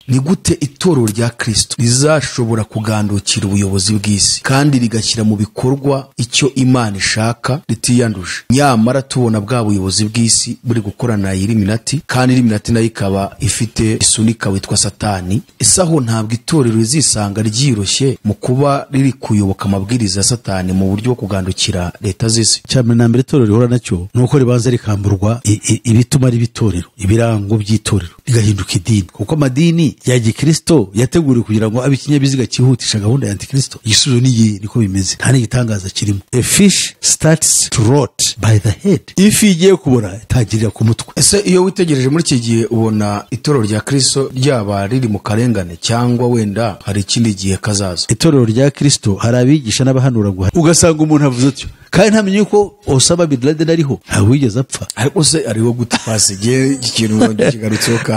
ni gute itorero rya Kristo rizashobora kugandukira ubuyobozi bw'isi kandi rigashyira mu bikorwa icyo Imana ishaka ritiyanduje? Nyamara tubona bwa buyobozi bw'isi buri gukorana na Illuminati, kandi Illuminati nayo ikaba ifite isunika witwa Satani. Ese aho ntabwo itorero rizisanga ryiroshye mu kuba riri kuyoboka amabwiriza ya Satani mu buryo bwo kugandukira leta z'isi? Cyane na mbere itorero rihora nacyo nuko ribanza rikamburwa ibituma riba itorero, ibirango by'itorero, rigahinduka idini, kuko amadini ya gikristo yateguriwe kugira ngo abe ikinyabiziga cyihutisha gahunda ya antikristo. Igisubizo ni ye, niko bimeze, nta n'igitangaza kirimo. A fish starts to rot by the head. Ifi igiye kubora itagirira ku mutwe. Ese iyo witegereje muri iki gihe ubona itorero rya Kristo ryaba riri mu karengane, cyangwa wenda hari ikindi gihe kazaza? Itorero rya Kristo hari abigisha n'abahanura guha, ugasanga umuntu avuze atyo kandi ntamenye ko Osama bin Laden ariho, ntabwo wigeze apfa. Ariko se ariho gute pasige ikintu kigarutseho ka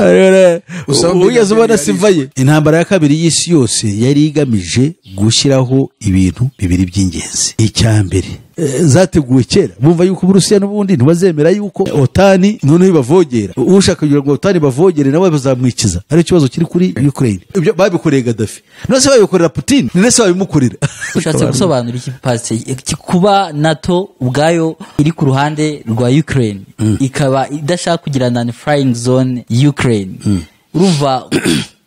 ugeze ubona sivaye. Intambara ya kabiri y'isi yose yari igamije gushyiraho ibintu bibiri by'ingenzi. Icya mbere zateguwe kera, bumva yuko Uburusiya n'ubundi ntibazemera yuko otani noneho bavogera. Ushaka kugira ngo otani bavogere nawe bazamwikiza. Ari ikibazo kiri kuri Ukraine. Ibyo babikoreye Gaddafi, none se babikorera Putin, none se babimukorera. Ushatse gusobanura iki pase kuba NATO ubwayo iri ku ruhande rwa Ukraine ikaba idashaka kugira non-flying zone Ukraine, urumva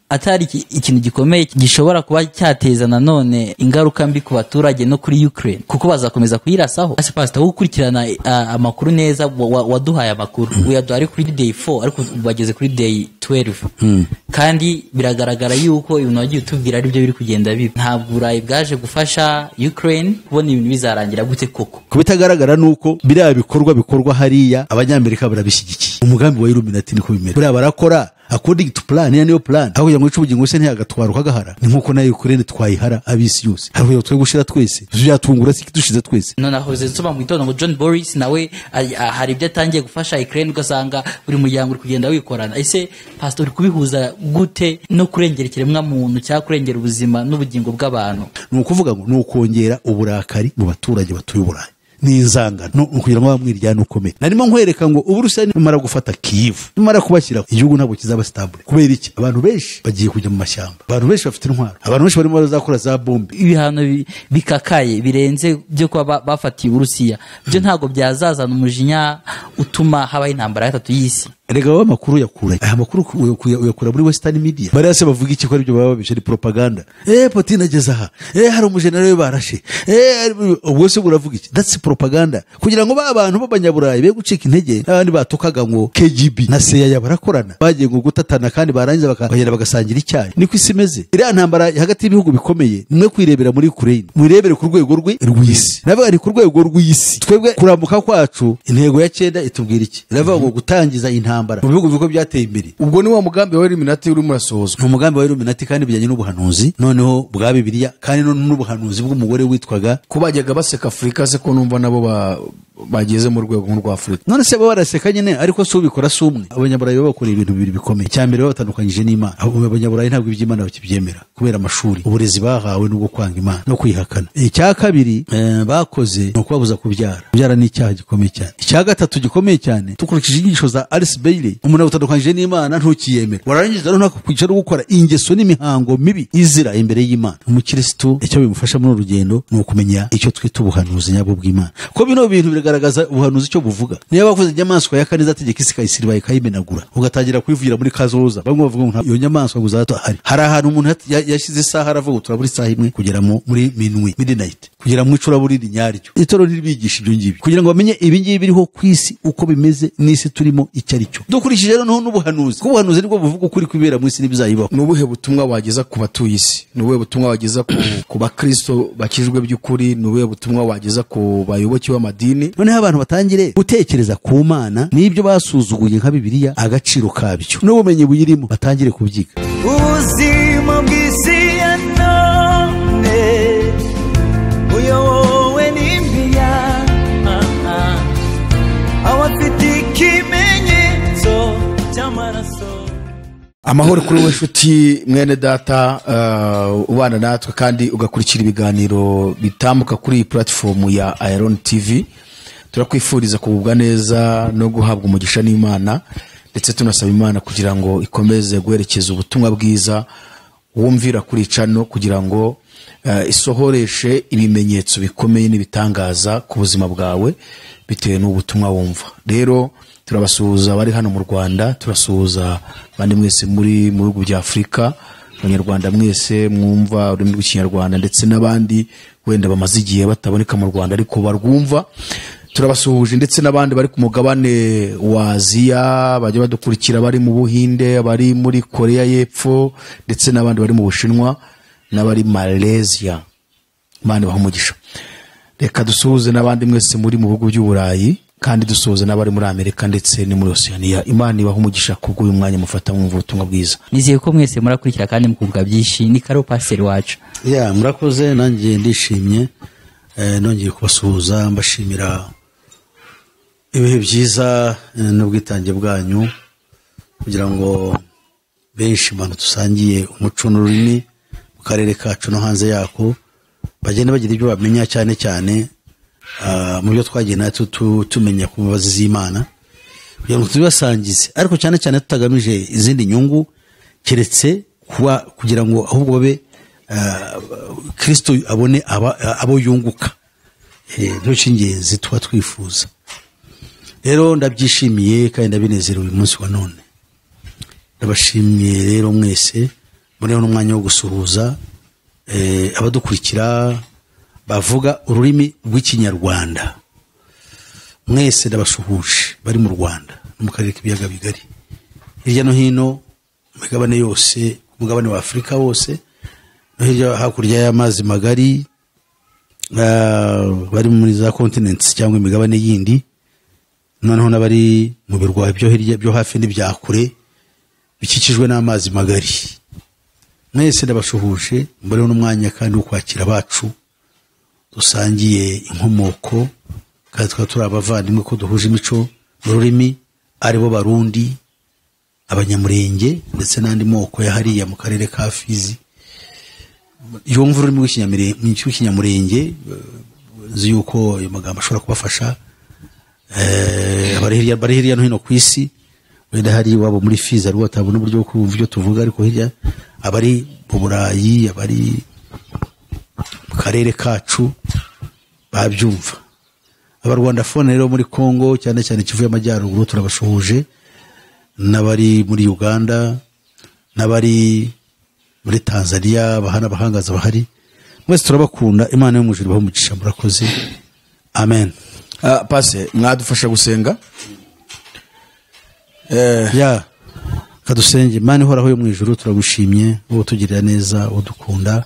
atari ikintu gikomeye gishobora kuba cyateza nanone ingaruka mbi ku baturage no kuri Ukraine, kuko bazakomeza kuyirasaho. Ase pastor gukurikirana amakuru neza, waduhaye amakuru uyaduhari kuri day 4 ariko bageze kuri day 12 kandi biragaragara yuko ibintu wagiye utubwira ari byo biri kugenda biba. Ntabwo Burayi bwaje gufasha Ukraine kubona ibintu bizarangira gute koko. Kubitagaragara nuko biriya bikorwa hariya abanyamerika barabishyigikiye. Umugambi wa Illuminati niko bimera. Buriya barakora according to plan, niyo plan. Aho yango icubugingo se ntiyagatwara ukagahara. Ni nkuko na Ukraine twayihara abisi yose. Hariho twe gushira twese. Byatungura siki dushize twese. None aho zensoma mu gitondo ngo John Boris nawe hari ibyo atangiye gufasha Ukraine, ugasanga buri muryango uri kugenda wikorana. Ese pastor uri kubihuza gute no kurengera ikiremwa muntu cyangwa kurengera ubuzima n'ubugingo bw'abantu? Ni ukuvuga ngo ni ukongera uburakari mu baturage batuye Burayi. Ni inzangano kugira ngo bamwiryane ukomeye. Narimo nkwereka ngo Uburusiya nimara gufata Kyiv, nimara kubashyira igihugu ntabwo kizaba stable. Kubera iki? Abantu benshi bagiye kujya mu mashyamba, abantu benshi bafite intwaro, abantu benshi barimo bazakora za bombe. Ibihano bikakaye birenze byo kuba bafatiye Uburusiya, byo ntago byazazana umujinya utuma habaho intambara ya gatatu y'isi. Erega wa makuru yakura. Aya makuru uyakura muri Western media. Bari se bavuga iki ko ari byo baba bishari propaganda. Putin ageze aha. Hari umujenerali barashe. Ubwo se buravuga iki? That's propaganda. Kugira ngo abantu b'abanyaburayi be gucika intege, abandi batukaga ngo KGB na CIA barakorana. Bagiye ngo gutatana kandi barangiza bakagenda bagasangira icyayi. Niko isi imeze. Iriya ntambara hagati y'ibihugu bikomeye nimwe kwirebera muri Ukraine. Mwirebere ku rwego rw'isi. Navuga ari ku rwego rw'isi. Twebwe kurambuka kwacu intego ya 9 itubwira iki? Navuga ngo gutangiza intambara mu bihugu biko byateye imbere. Ubwo ni wa mugambi wa Illuminati uri murasohozwa. Umugambi wa Illuminati kandi bijyanye n'ubuhanuzi, noneho bwa Bibiliya, kandi n'ubuhanuzi bw'umugore witwaga kubajyaga baseka Afrika se ko numva nabo bageze mu rwego rwa Afrika. None se baraseka nyine, ariko so ubikora sumwe. Abanyaburayi bakora ibintu bibiri bikomeye. Cyambere batandukanyije n'Imana. Abanyaburayi ntabwo iby'Imana bakibyemera kubera amashuri, uburezi bahawe n'ubwo kwanga Imana no kwihakana. Icya kabiri bakoze no kubabuza kubyara. Kubyara ni icyaha gikomeye cyane. Icya gatatu gikomeye cyane, tukurikije inyigisho za Alice Bailey, umuntu utandukanyije n'Imana ntukiyemera. Warangiza no kwicara gukora ingeso n'imihango mibi izira imbere y'Imana. Umukristo icyo bimufasha muri urugendo ni ukumenya icyo twita ubuhanuzi nyabwo bw'Imana. Ko bino bintu biragaragaza ubuhanuzi icyo buvuga. Niba bavuze inyamaswa ya kane zategeka isi kayisiriba ikayimenagura, ugatangira kuyivugira muri kazoza, bamwe bavuga ngo iyo nyamaswa guzato hari ahantu umuntu yashyize isaha aravuga turabura isaha imwe kugera muri midnight, kugera mu icuraburindi nyaryo. Itoro ribigisha ibyo ngibi kugira ngo bamenye ibi ngibi biriho kwisi uko bimeze n'isi turimo icyo ari cyo. Dukurikije rero n'ubuhanuzi, ko ubuhanuzi nibwo buvuga ukuri kwibera mu isi n'ibizayibaho. Nubuhe butumwa wageza ku batuye isi? Nubuhe butumwa wageza ku bakristo bakijwe by'ukuri? Nubuhe butumwa wageza ku bayoboke b'amadini? Noneho abantu batangire gutekereza ku Mana n'ibyo basuzuguye nka Bibiliya, agaciro kabyo n'ubumenyi buyirimo, batangire kubyiga. Ubuzima bw'isi ya none uyobowe n'impiya, abafite ikimenyetso cy'amaraso. Amahoro kuri we nshuti mwene data ubana natwe kandi ugakurikira ibiganiro bitambuka kuri iyi platform ya Iron TV. Turakwifuriza kugubwa neza no guhabwa umugisha n'Imana. ndetse tunasaba Imana kugira ngo ikomeze guherekeza ubutumwa bwiza wumvira kuri cano, kugira ngo isohoreshe ibimenyetso bikomeye n'ibitangaza ku buzima bwawe bitewe n'ubutumwa wumva. Rero turabasuhuza bari hano mu Rwanda, turasuhuza bandi mwese muri mu bihugu bya Afurika, abanyarwanda mwese mwumva ururimi rw'ikinyarwanda, ndetse n'abandi wenda bamaze igihe bataboneka mu Rwanda ariko barwumva, turabasuhuje. Ndetse n'abandi bari ku mugabane wa Aziya bajya badukurikira, bari mu Buhinde, bari muri Korea y'Epfo, ndetse n'abandi bari mu Bushinwa n'abari Malaysia. Imana ibahe umugisha. Reka dusuhuze n'abandi mwese muri mu bihugu by'Uburayi, kandi dusuhuze n'abari muri Amerika ndetse no muri Oceania. Imana ibahe umugisha kubw'uyu mwanya mufata mwumva ubutumwa bwiza. Nizeye ko mwese murakurikira kandi mukumva byinshi. Ni Karo Pastor wacu. Murakoze, nanjye ndishimye nongeye kubasuhuza, mbashimira ibihe byiza n'ubwitange bwanyu, kugira ngo benshi abantu dusangiye umuco n'ururimi mu karere kacu no hanze yako bagende bagira ibyo bamenya, cyane cyane mu byo twagenda tumenya ku mbabazi z'Imana, kugira ngo tubibasangize, ariko cyane cyane tutagamije izindi nyungu keretse kugira ngo ahubwo babe Kristo abone abo yunguka. Nicyo cy'ingenzi tuba twifuza. Rero ndabyishimiye kandi ndabinezerewe uyu munsi wa none. Ndabashimiye rero mwese muneho n'umwanya wo gusuhuza abadukurikira bavuga ururimi rw'ikinyarwanda. Mwese ndabasuhuje bari mu Rwanda no mu karere k'ibiyaga bigari, hirya no hino mu migabane yose, ku mugabane wa Afurika wose no hirya hakurya y'amazi magari, bari muri za continents cyangwa imigabane yindi, noneho n'abari mu birwa byo hirya byo hafi n'ibyakure bikikijwe n'amazi magari. Mwese ndabashuhuje mbere n'umwanya kandi wo kwakira bacu dusangiye inkomoko, kandi tukaba turi abavandimwe ko duhuje imico n'ururimi, aribo Barundi, Abanyamurenge ndetse n'andi moko ya hariya mu karere ka Fizi. Yumva ururimi rw'ikinyamurenge, uzi yuko ayo magambo ashobora kubafasha abari hirya no hino ku isi. Wenda hari wabo muri Fizi ari watabona uburyo bwo kumva ibyo tuvuga, ariko hirya abari mu Burayi, abari mu karere kacu babyumva. Abarwanda phone rero muri Kongo, cyane cyane Kivu y'Amajyaruguru, turabashuhuje, n'abari muri Uganda, n'abari muri Tanzania, bahana bahangaza bahari, mwese turabakunda. Imana yo mu ijuru ibahe umugisha. Murakoze. Amen. Pase, mwadufasha gusenga? Kadusenge. Imana ihoraho yo mu ijuru, turagushimye wowe utugirira neza, udukunda,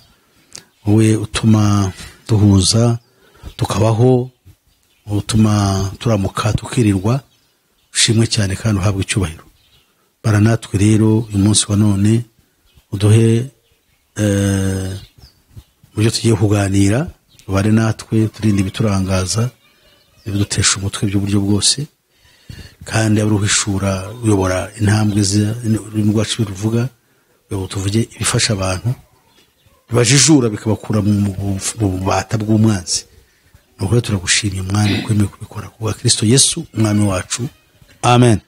wowe utuma duhuza tukabaho, utuma turamuka tukirirwa. Ushimwe cyane kandi uhabwe icyubahiro. Baranatwe rero uyu munsi wa none uduhe buryo tugiye kuganira, ubare natwe, turinde ibiturangaza ibidutesha umutwe by'uburyo bwose, kandi aburuhishura uyobora intambwe ururimi rwacu biruvuga, tuvuge ibifasha abantu, bibajijura bikabakura mu bubata bw'umwanzi. Nuko turagushimye Mwami kwemeye kubikora kubwa Kristo Yesu Umwami wacu. Amen.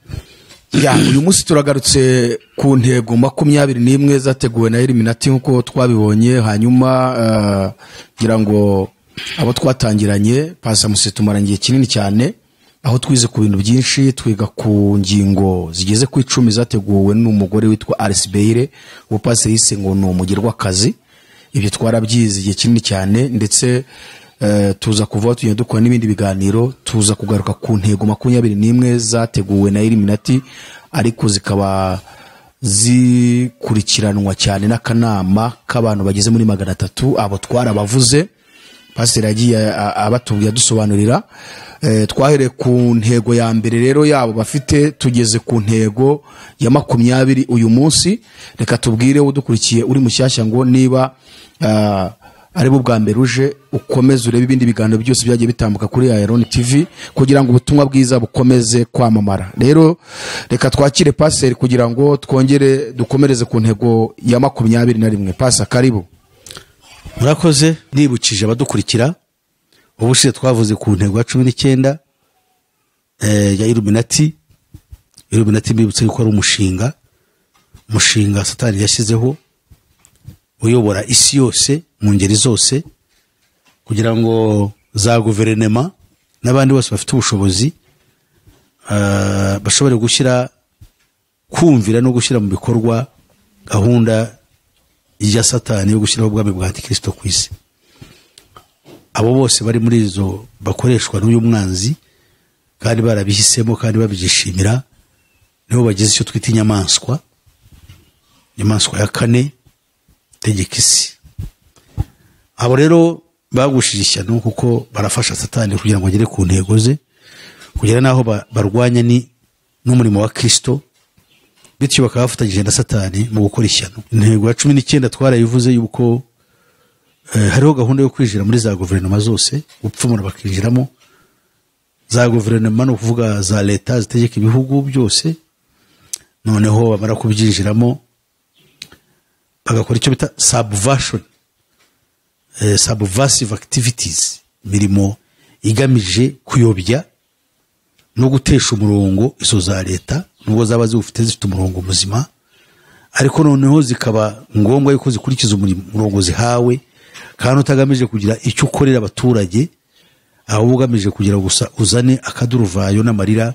Uyu munsi turagarutse ku ntego 21 zateguwe na Illuminati nkuko twabibonye. Hanyuma ngira ngo abo twatangiranye Pastor Muse tumarangiye kinini cyane, aho twize ku bintu byinshi. Twiga ku ngingo zigeze ku 10 zateguwe n'umugore witwa Alice Beire, uwo Pastor yise ngo ni umugirwakazi. Ibyo twarabyize igihe kinini cyane, ndetse tuza kuva tugiye dukora n'ibindi biganiro. Tuza kugaruka ku ntego 21 zateguwe na Illuminati, ariko zikaba zikurikiranwa cyane n'akanama k'abantu bageze muri 300. Abo twarabavuze, Pastor yagiye abatubwiye dusobanurira. Twahereye ku ntego ya mbere rero yabo bafite, tugeze ku ntego ya 20 uyu munsi. Reka tubwire udukurikiye uri mushyashya ngo niba ari bwa mbere uje ukomeze urebe ibindi biganiro byose byagiye bitambuka kuri Iron TV, kugira ngo ubutumwa bwiza bukomeze kwamamara. Rero reka twakire Pastor kugira ngo twongere dukomereze ku ntego ya 21. Pastor, karibu. Murakoze. Nibukije abadukurikira, ubushize twavuze ku ntego ya 19 ya Illuminati, Illuminati mbibutse yuko ari umushinga Satani yashyizeho uyobora isi yose mu ngeri zose kugira ngo za guverinema n'abandi bose bafite ubushobozi bashobore kumvira no gushyira mu bikorwa gahunda ya Satani yo gushyiraho ubwami bwa Antikristo ku isi. Abo bose bari muri izo bakoreshwa n'uyu mwanzi kandi barabihisemo kandi babyishimira, nibo bagize icyo twita inyamaswa ya kane tegeka isi. Abo rero bagushije ishyano kuko barafasha Satani kugira ngo agere ku ntego ze, kugira naho barwanya n'umurimo wa Kristo, bityo bakaba bafatanyije na Satani mu gukora ishyano. Intego ya 19 twarayivuze yuko hariho gahunda yo kwinjira muri za guverinoma zose, gupfumura bakinjiramo za guverinoma, no kuvuga za leta zitegeka ibihugu byose. Noneho bamara kubyinjiramo bagakora icyo bita subversive activities, mirimo igamije kuyobya no gutesha umurongo izo za leta, nubwo zaba zifite umurongo muzima, ariko noneho zikaba ngombwa yuko zikurikiza umurongo zihawe kandi utagamije kugira icyo ukorera abaturage, ahubwo ugamije kugira gusa uzane akaduruvayo n'amarira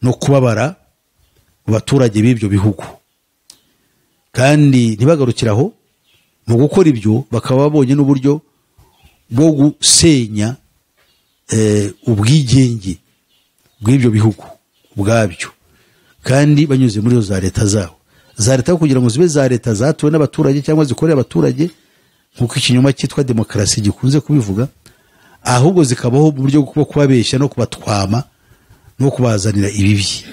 no kubabara mu baturage b'ibyo bihugu. Kandi ntibagarukiraho mu gukora ibyo, bakaba babonye n'uburyo bwo gusenya ubwigenge bw'ibyo bihugu ubwabyo, kandi banyuze muri za leta zabo, za leta kugira ngo zibe za leta zatuwe n'abaturage cyangwa zikorera abaturage nk'uko ikinyoma cyitwa demokarasi gikunze kubivuga, ahubwo zikabaho mu buryo bwo kubabeshya no kubatwama no kubazanira ibibi.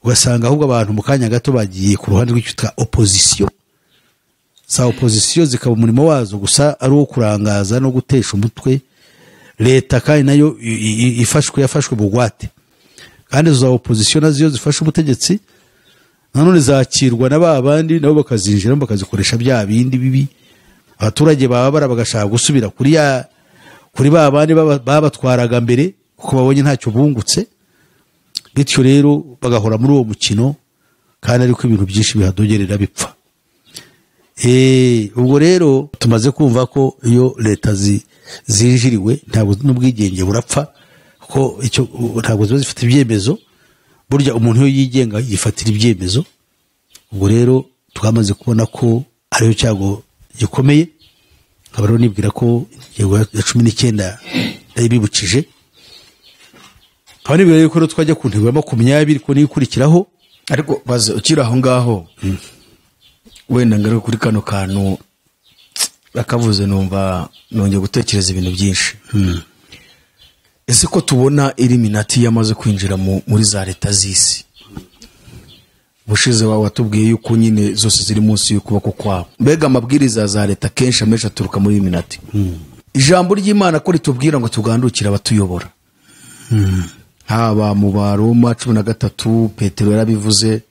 Ugasanga ahubwo abantu mu kanya gato bagiye ku ruhande rw'icyo opposition. Za opposition zikaba umurimo wazo gusa ari uwo kurangaza no gutesha umutwe leta, kandi nayo yafashwe bugwate. Kandi za opposition nazo zifasha ubutegetsi nanone zakirwa na babandi nabo bakazinjiramo bakazikoresha bya bindi bibi. Abaturage baba bagashaka gusubira kuri babandi babatwaraga mbere kuko babonye ntacyo bungutse, bityo rero bagahora muri uwo mukino, kandi ariko ibintu byinshi bihadogerera bipfa. Ubwo rero tumaze kumva ko iyo leta zinjiriwe ntabwo n'ubwigenge burapfa, kuko ntabwo ziba zifite ibyemezo. Burya umuntu iyo yigenga yifatira ibyemezo. Ubwo rero twamaze kubona ko ariyo cyago gikomeye. Nkaba rero nibwira ko ingingo ya 19 yabibukije. Nkaba nibwira yuko twajya ku ntego ya 20 ko nikurikiraho. Ariko baze ukiri aho ngaho, wenda ngare kuri kano kantu bakavuze, numva nongeye gutekereza ibintu byinshi. Ese ko tubona Illuminati yamaze kwinjira muri za leta z'isi, bushize watubwiye yuko nyine zose ziri munsi y'ukuboko kwabo, mbega amabwiriza za leta kenshi amesha aturuka muri Illuminati. Ijambo ry'Imana ko ritubwira ngo tugandukira abatuyobora, haba mu Baroma 13 Petero yarabivuze.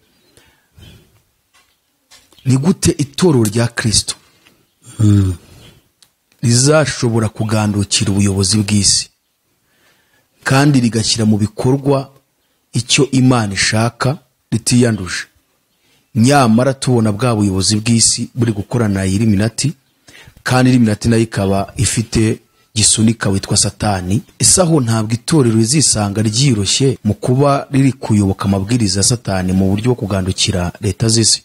Ni gute itorero rya Kristo rizashobora kugandukira ubuyobozi bw'isi kandi rigashyira mu bikorwa icyo Imana ishaka ritiyanduje, nyamara tubona bwa buyobozi bw'isi buri gukorana na Illuminati, kandi Illuminati nayo ikaba ifite gisunika witwa Satani? Ese aho ntabwo itorero rizisanga ryiroshye mu kuba riri kuyoboka amabwiriza ya Satani mu buryo bwo kugandukira leta z'isi?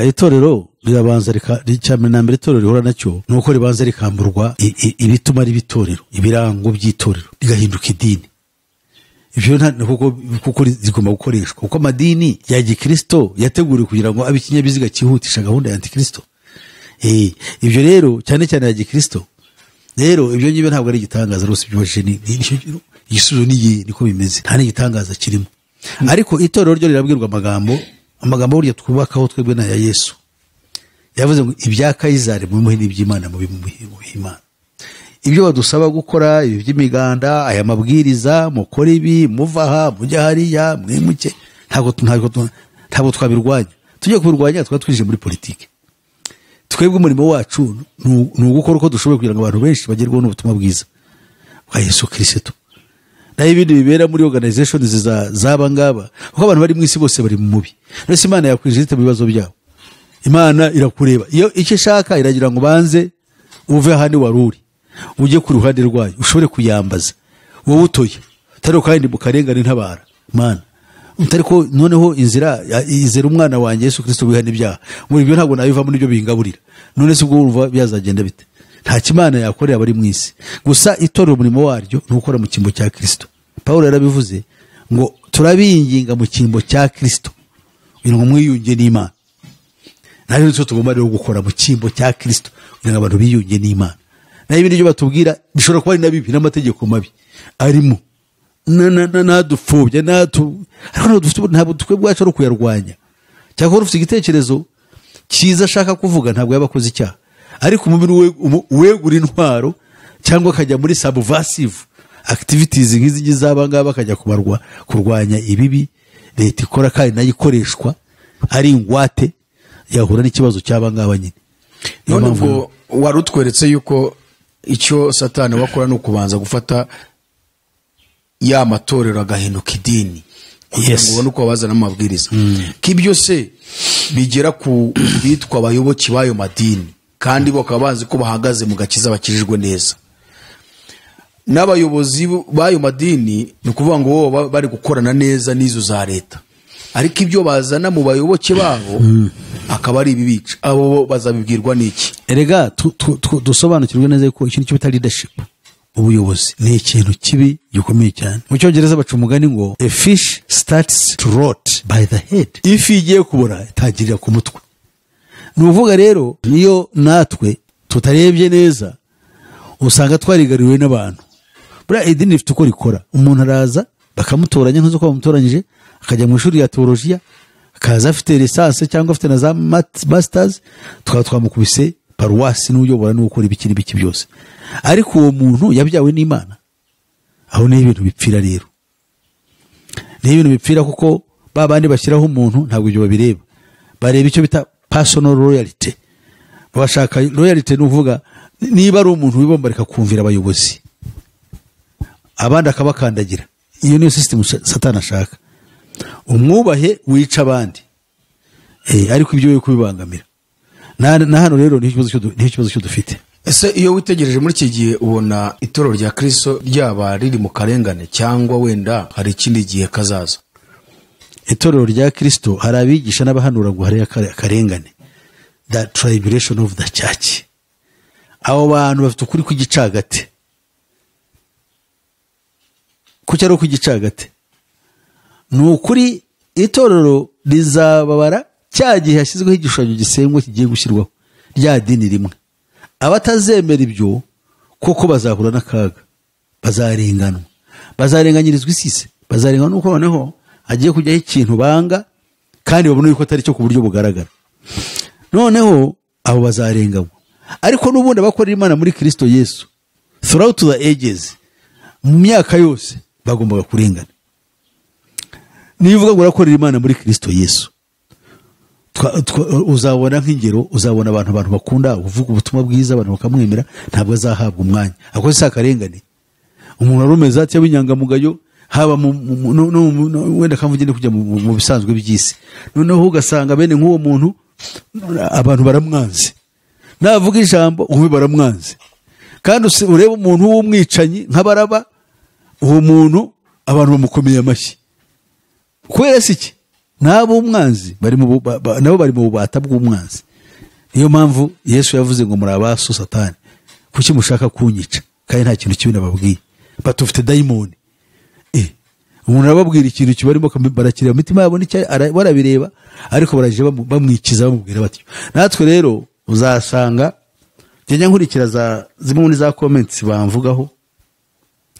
Itorero rirabanza ricyamwe na mbere itorero rihora nacyo nuko ribanza rikamburwa ibituma riba itorero, ibirango by'itorero, rigahinduka idini. Ibyo kuko zigomba gukoreshwa, kuko amadini ya Gikristo yateguriwe kugira ngo abe ikinyabiziga cyihutisha gahunda ya Antikristo. Ibyo rero cyane cyane ya Gikristo, rero ibyo ngibyo ntabwo ari igitangaza rwose. Byubashye igisubizo niko bimeze, nta n'igitangaza kirimo. Ariko itorero ryo rirabwirwa amagambo burya twubakaho twebwe na ya Yesu. Yavuze ngo ibya Kayizari mubimuhe n'iby'Imana mubimuhe Imana. Ibyo badusaba gukora, ibi by'imiganda, aya mabwiriza, mukora ibi, muvaha, mujya hariya, mwimuke, ntabwo twabirwanya. Tujye kubirwanya twatwije muri politike. Twebwe umurimo wacu ni ugukora uko dushoboye kugira ngo abantu benshi bagerweho n'ubutumwa bwiza bwa Yesu Kristo. naho ibindi bibera muri organizations zaba ngaba kuko abantu bari mu isi bose bari mu mubi. Nese Imana yakwinjira mu bibazo byabo. Imana irakureba iyo icyo ishaka iragira ngo banze uve hano waruri ujye ku ruhande rwayo ushobore kuyambaza wowe utoye tari kandi mukarengane ntabara Mana utari ko noneho izera umwana wanjye Yesu Kristo wihana ibyaha muri ibyo ntabwo nabivamo n'ibyo bingaburira none se ubwo urumva byazagenda bite? Nta kimana yakorera bari mu isi gusa itorero umurimo waryo n'ukora mu kimbo cya Kristo. Paulo yarabivuze ngo turabinginga mu kimbo cya Kristo kugira ngo mwiyunge n'Imana. Nayo cyo tugomba rero gukora mu kimbo cya Kristo kugira ngo abantu biyunge n'Imana. Nayo ibindi byo batubwira bishobora kuba ari nabibi n'amategeko mabi arimo nadupfobya ntabwo twe bwacu ari kuyarwanya cyangwa ufite igitekerezo cyiza ashaka kuvuga ntabwo yabakoze icyaha ariko umubiri wegura intwaro cyangwa akajya muri subversive activities nk'izi z'abangaba bakajya kurwanya ibibi leta ikora kandi nayo ikoreshwa ari ingwate yahura n'ikibazo cy'abangaba nyine. None ubwo wari utweretse yuko icyo Satani wakora ni ukubanza gufata ya matorero agahinduka idini. Yes. Ubona uko bazana amabwiriza. Kibyo se bigera ku bitwa abayoboki bayo madini kandi bakaba bazi ko bahagaze mu gakiza bakijijwe neza. N'abayobozi bayo madini ni kuvuga ngo bo bari gukorana neza n'izo za leta. Ariko ibyo bazana mu bayoboke babo akaba ari ibibica. Abo bazabibwirwa n'iki? Erega dusobanukirwe neza ko ikintu cyo bita leadership ubuyobozi ni ikintu kibi gikomeye cyane. Mu Cyongereza baca umugani ngo a fish starts to rot by the head. Ifi igiye kubora itagirira ku mutwe. Ni uvuga rero niyo natwe tutarebye neza usanga twarigariwe n'abantu. Bura idini rifite uko rikora. Umuntu araza bakamutoranya nkuzo ko bamutoranyije akajya mu ishuri ya teologiya akaza afite lisansi cyangwa afite na za masters twamukubise paruwasi n'uyobora n'ukora ibikiri biki byose. Ariko uwo muntu yabyawe n'Imana. Aho ni ibintu bipfira rero. Ni ibintu bipfira kuko babandi bashyiraho umuntu ntabwo ibyo babireba. Bareba icyo bita personal loyalty. Bashaka loyalty n'uvuga niba ari umuntu wibombarika kumvira abayobozi. Abandi akabakandagira. Iyo niyo system Satani ashaka. Umwubahe wica abandi. Ariko ibyo yo kubibangamira. Na hano rero ni ikibazo cyo dufite. Ese iyo witegereje muri iki gihe ubona itorero rya Kristo ryaba riri mu karengane cyangwa wenda hari ikindi gihe kazaza? Itorero rya Kristo hari abigisha n'abahanura ngo hari akarengane. The tribulation of the church. Abo bantu bafite ukuri kw'igicagate. Kuki ari kw'igicagate? Ni ukuri itorero rizababara cya gihe hashyizweho igishushanyo gisengwa kigiye gushyirwaho rya dini rimwe. Abatazemera ibyo koko bazahura n'akaga, bazarenganwa, bazarenganyirizwa isise, bazarenganwa nuko noneho agiye kujyaho ikintu banga kandi babona yuko atari cyo ku buryo bugaragara. Noneho abo bazarenganwa. Ariko n'ubundi abakorera Imana muri Kristo Yesu throughout the ages mu myaka yose bagombaga kurengana. Nivuga ngo urakorera Imana muri Kristo Yesu uzabona nk'ingero, uzabona abantu bakunda uvuga ubutumwa bwiza abantu bakamwemera ntabwo azahabwa umwanya. Ako si akarengane. Umuntu arumeza ati y'inyangamugayo haba wenda kamvugene kujya mu bisanzwe by'isi. Noneho ugasanga bene nk'uwo muntu abantu baramwanze. Navuga ijambo ubu baramwanze. Kandi ureba umuntu w'umwicanyi nk'abaraba uwo muntu abantu bamukomeye amashyi. Kwera siki nabo umwanzi nabo bari mu bubata bw'umwanzi. Niyo mpamvu Yesu yavuze ngo muri abaso Satani kuki mushaka kunyica kandi nta kintu kibi nababwiye. Batufite daimoni. Umuntu arababwira ikintu kibarimo barakira imitima yabo barabireba ariko baraje bamwikiza bamubwira batyo. Natwe rero uzasanga njya nkurikira zimwe muri za comments bamvugaho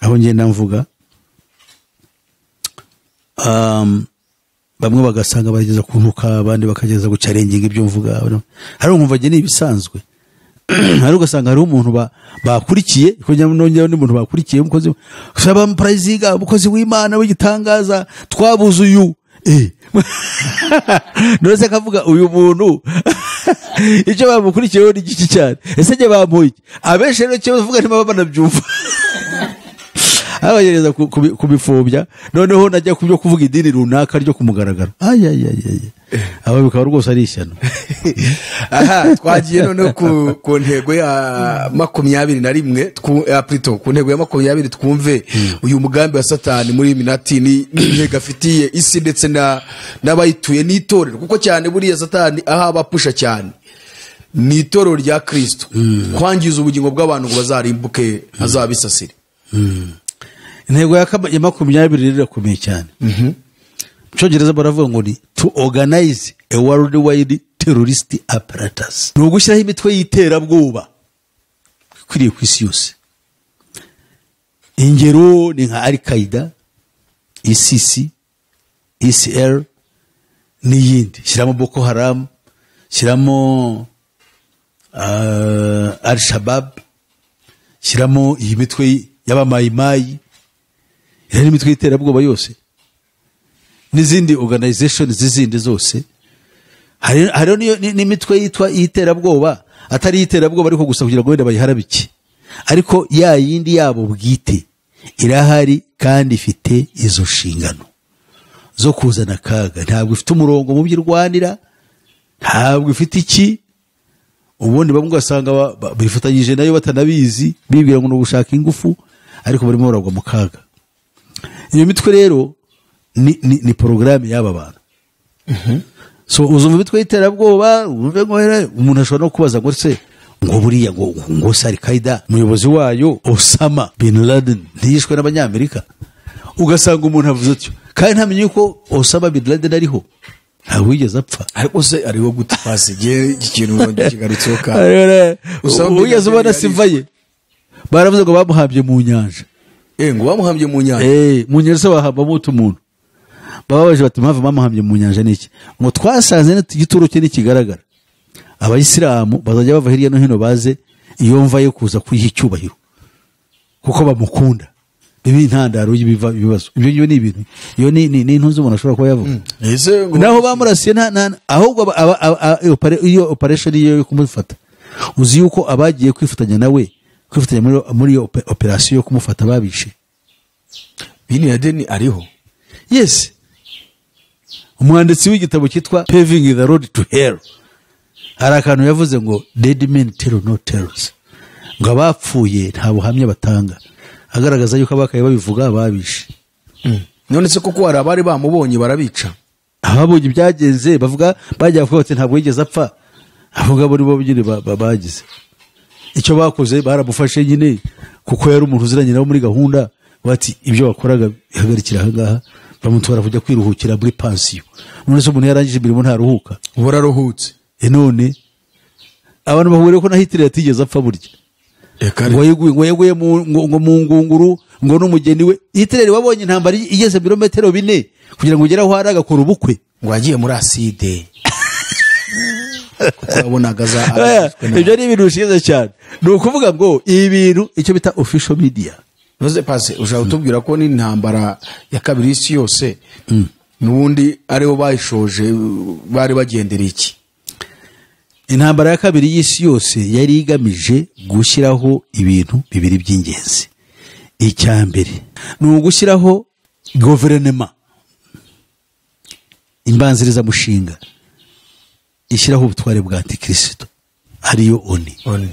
aho ngenda mvuga bamwe bagasanga bageza kuntuka abandi bakageza gucarenginga ibyo mvuga. Hari umva je nibisanzwe. Hari ugasanga hari umuntu bakurikiye kujya nongera n'umuntu bakurikiye umukozi saba prayizinga umukozi w'Imana w'igitangaza twabuze uyu nose kavuga uyu muntu icyo bamukurikiyeho ni giki cyane. Ese je bamuye abenshi rero cyo bavuga ntima banabyumva abagereza kubipfobya noneho najya kubyo kuvuga idini runaka ryo kumugaragaro aba bikaba rwose ari ishyano. Aha twagiye noneho ku ntego ya 21 Plito ku ntego ya 20 twumve uyu mugambi wa Satani muri Illuminati ni intego afitiye isi ndetse n'abayituye n'itorero, kuko cyane buriya Satani aha bapusha cyane ni itorero rya Kristo kwangiza ubugingo bw'abantu ngo bazarimbuke azabisasire. Intego ya 20 rirakomeye cyane. Cyongereza baravuga ngo ni to organize a worldwide terrorist apparatus, ni ugushyiraho imitwe y'iterabwoba ikwiriye ku isi yose. Ingero ni nka Al-Qaeda, ISIS, ISIL n'iyindi, shyiramo Boko Haram, shyiramo Al-Shabaab, shyiramo iyi mitwe y'abamayimayi, iri mitwe y'iterabwoba yose n'izindi organization zizindi zose. Hariho n'imitwe yitwa iterabwoba atari iterabwoba ariko gusa kugira ngo wenda bayiharabike, ariko ya yindi yabo bwite irahari kandi ifite izo nshingano zo kuzana akaga. Ntabwo ifite umurongo mu by'irwanira, ntabwo ifite iki, ubundi bamwe ugasanga bifatanyije nayo batanabizi, bibwira ngo ni ugushaka ingufu ariko barimo baragwa mu kaga. Iyo mitwe rero ni porogaramu y'aba bantu. So uzumva imitwe y'iterabwoba, umuntu ashobora no kubaza ngo se ngo buriya ngo Al-Qaeda umuyobozi wayo Osama bin Laden ntiyishwe n'abanyamerika, ugasanga umuntu avuze atyo kandi ntamenye yuko Osama bin Laden ariho, ntabwo wigeze apfa. Ariko se ariho gute pasigiye ikintu ngo kigarutseho ka wigeze ubona sivaye baravuze ngo bamuhambye mu nyanja. Ngo bamuhambye mu nyanja. Mu nyanja se bahamba mutu umuntu. Babaje bati mpamvu bamuhambye mu nyanja niki? Ngo twasanze n'igituro cye n'ikigaragara. Abayisilamu bazajya bava hirya no hino baze iyo mva yo kuza kwiha icyubahiro kuko bamukunda. Bibi intandaro y'ibibazo. Ibyo ni ibintu. Iyo ni intuzi umuntu ashobora kuba yavuga. Naho bamurasiye ahubwo iyo operation yo kumufata. Uzi yuko abagiye kwifatanya nawe kwifatanya muri operation yo kumufata babishe. Bin Laden ariho. Yes. Umwanditsi w'igitabo cyitwa Paving the Road to Hell hari akantu yavuze ngo dead men tell no tales, ngo abapfuye nta buhamya batanga, agaragaza yuko abakaye babivuga babishe. None se koko hari abari bamubonye barabica, ababonye byagenze bavuga bajya kuvuga bati ntabwo yigeze apfa, avuga bari bo nyine bagize icyo bakoze, baramufashe nyine kuko yari umuntu uziranye nabo muri gahunda, bati ibyo wakoraga bihagarikira aha ngaha, bamutwara kujya kwiruhukira muri pansiyo. None se umuntu yarangije imirimo ntaruhuka, buraruhutse. None abantu bahuriye ko na Hitler yatigeze apfa burya, ngo yeguye mu ngunguru ngo n'umugeni we. Hitler wabonye intambara igeze birometero 4 kugira ngo ugere aho hari agakora ubukwe, ngo agiye muri aside. Kubonaga ibyo ni ibintu bishize cyane. Ni ukuvuga ngo ibi bintu icyo bita official media. Noze pase ushaka utubwira ko ni intambara ya kabiri isi yose nubundi aribo bayishoje bari bagendera iki? Intambara ya kabiri y'isi yose yari igamije gushyiraho ibintu bibiri by'ingenzi. Icya mbere ni ugushyiraho guverinoma, imbanziriza mushinga ishyiraho ubutware bwa Antikristo ariyo ONU.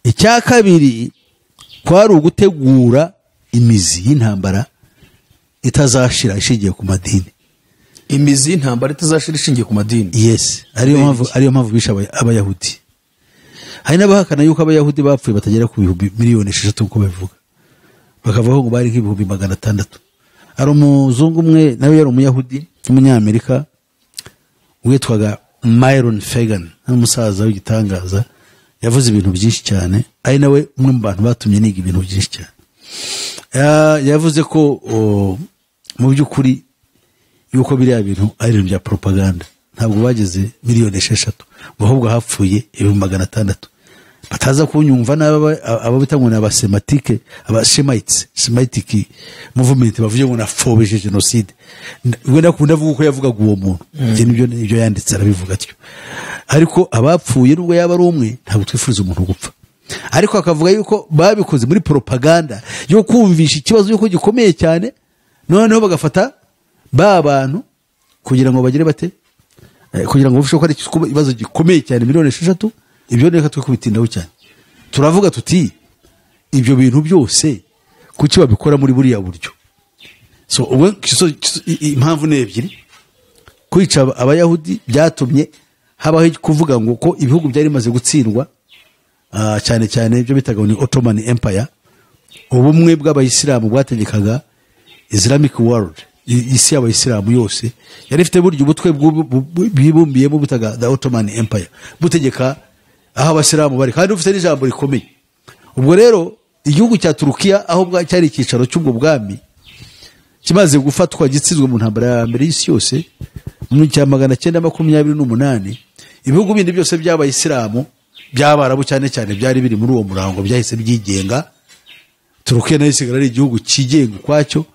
Icya kabiri kwari ugutegura imizi y'intambara itazashira ishingiye ku madini. Imizi y'intambara itazashira ishingiye ku madini? Yes, ariyo mpamvu bisha abayahudi. Hari n'abahakana yuko abayahudi bapfuye batagera ku miliyoni 6 uko bavuga, bakavuga ngo bari nk'ibihumbi 600. Ari umuzungu umwe nawe yari umuyahudi w'umunyamerika witwaga Myron Fagan, n'umusaza w'igitangaza, yavuze ibintu byinshi cyane, ari nawe umwe mu bantu batumye niga ibintu byinshi cyane. Yavuze ko mu by'ukuri yuko biriya bintu ari ibintu bya propaganda, ntabwo bageze miliyoni 6, ahubwo hapfuye 600. Bataza kunyumva abo bita ngo n'abasematike, Semitic movement bavuye ngo nafobeje genocide. We nakunda vuga ko yavugaga uwo muntu, nibyo yanditse arabivuga atyo. Ariko abapfuye nubwo yaba ari umwe, ntabwo twifuza umuntu gupfa. ariko akavuga yuko babikoze muri propaganda yo kumvisha ikibazo yuko gikomeye cyane, noneho bagafata ba bantu kugira ngo bagire bate, kugira ngo bufishe ko ari ikibazo gikomeye cyane, 6,000,000. Ibyo reka twe kubitindaho cyane. Turavuga tuti ibyo bintu byose kuki babikora muri buriya buryo. So impamvu ni ebyiri. Kwica abayahudi byatumye habaho kuvuga ngo ko ibihugu byari bimaze gutsindwa, cyane cyane ibyo bitaga ni Ottoman Empire, ubumwe bw'abayisilamu bwategekaga Islamic world, isi y'abayisilamu yose yari ifite buryo ubutwe bwibumbiyemo butaga the Ottoman Empire, butegeka aho abasilamu bari kandi ufite n'ijambo rikomeye. Ubwo rero igihugu cya Turukiya aho cyari icyicaro cy'ubwo bwami kimaze gufatwa gitsizwe mu ntambara ya mbere y'isi yose mu cya 928, ibihugu bindi byose by'abayisilamu by'abarabu cyane cyane byari biri muri uwo murango byahise byigenga. Turukiya nayo isigara ari igihugu kigenga kwacyo.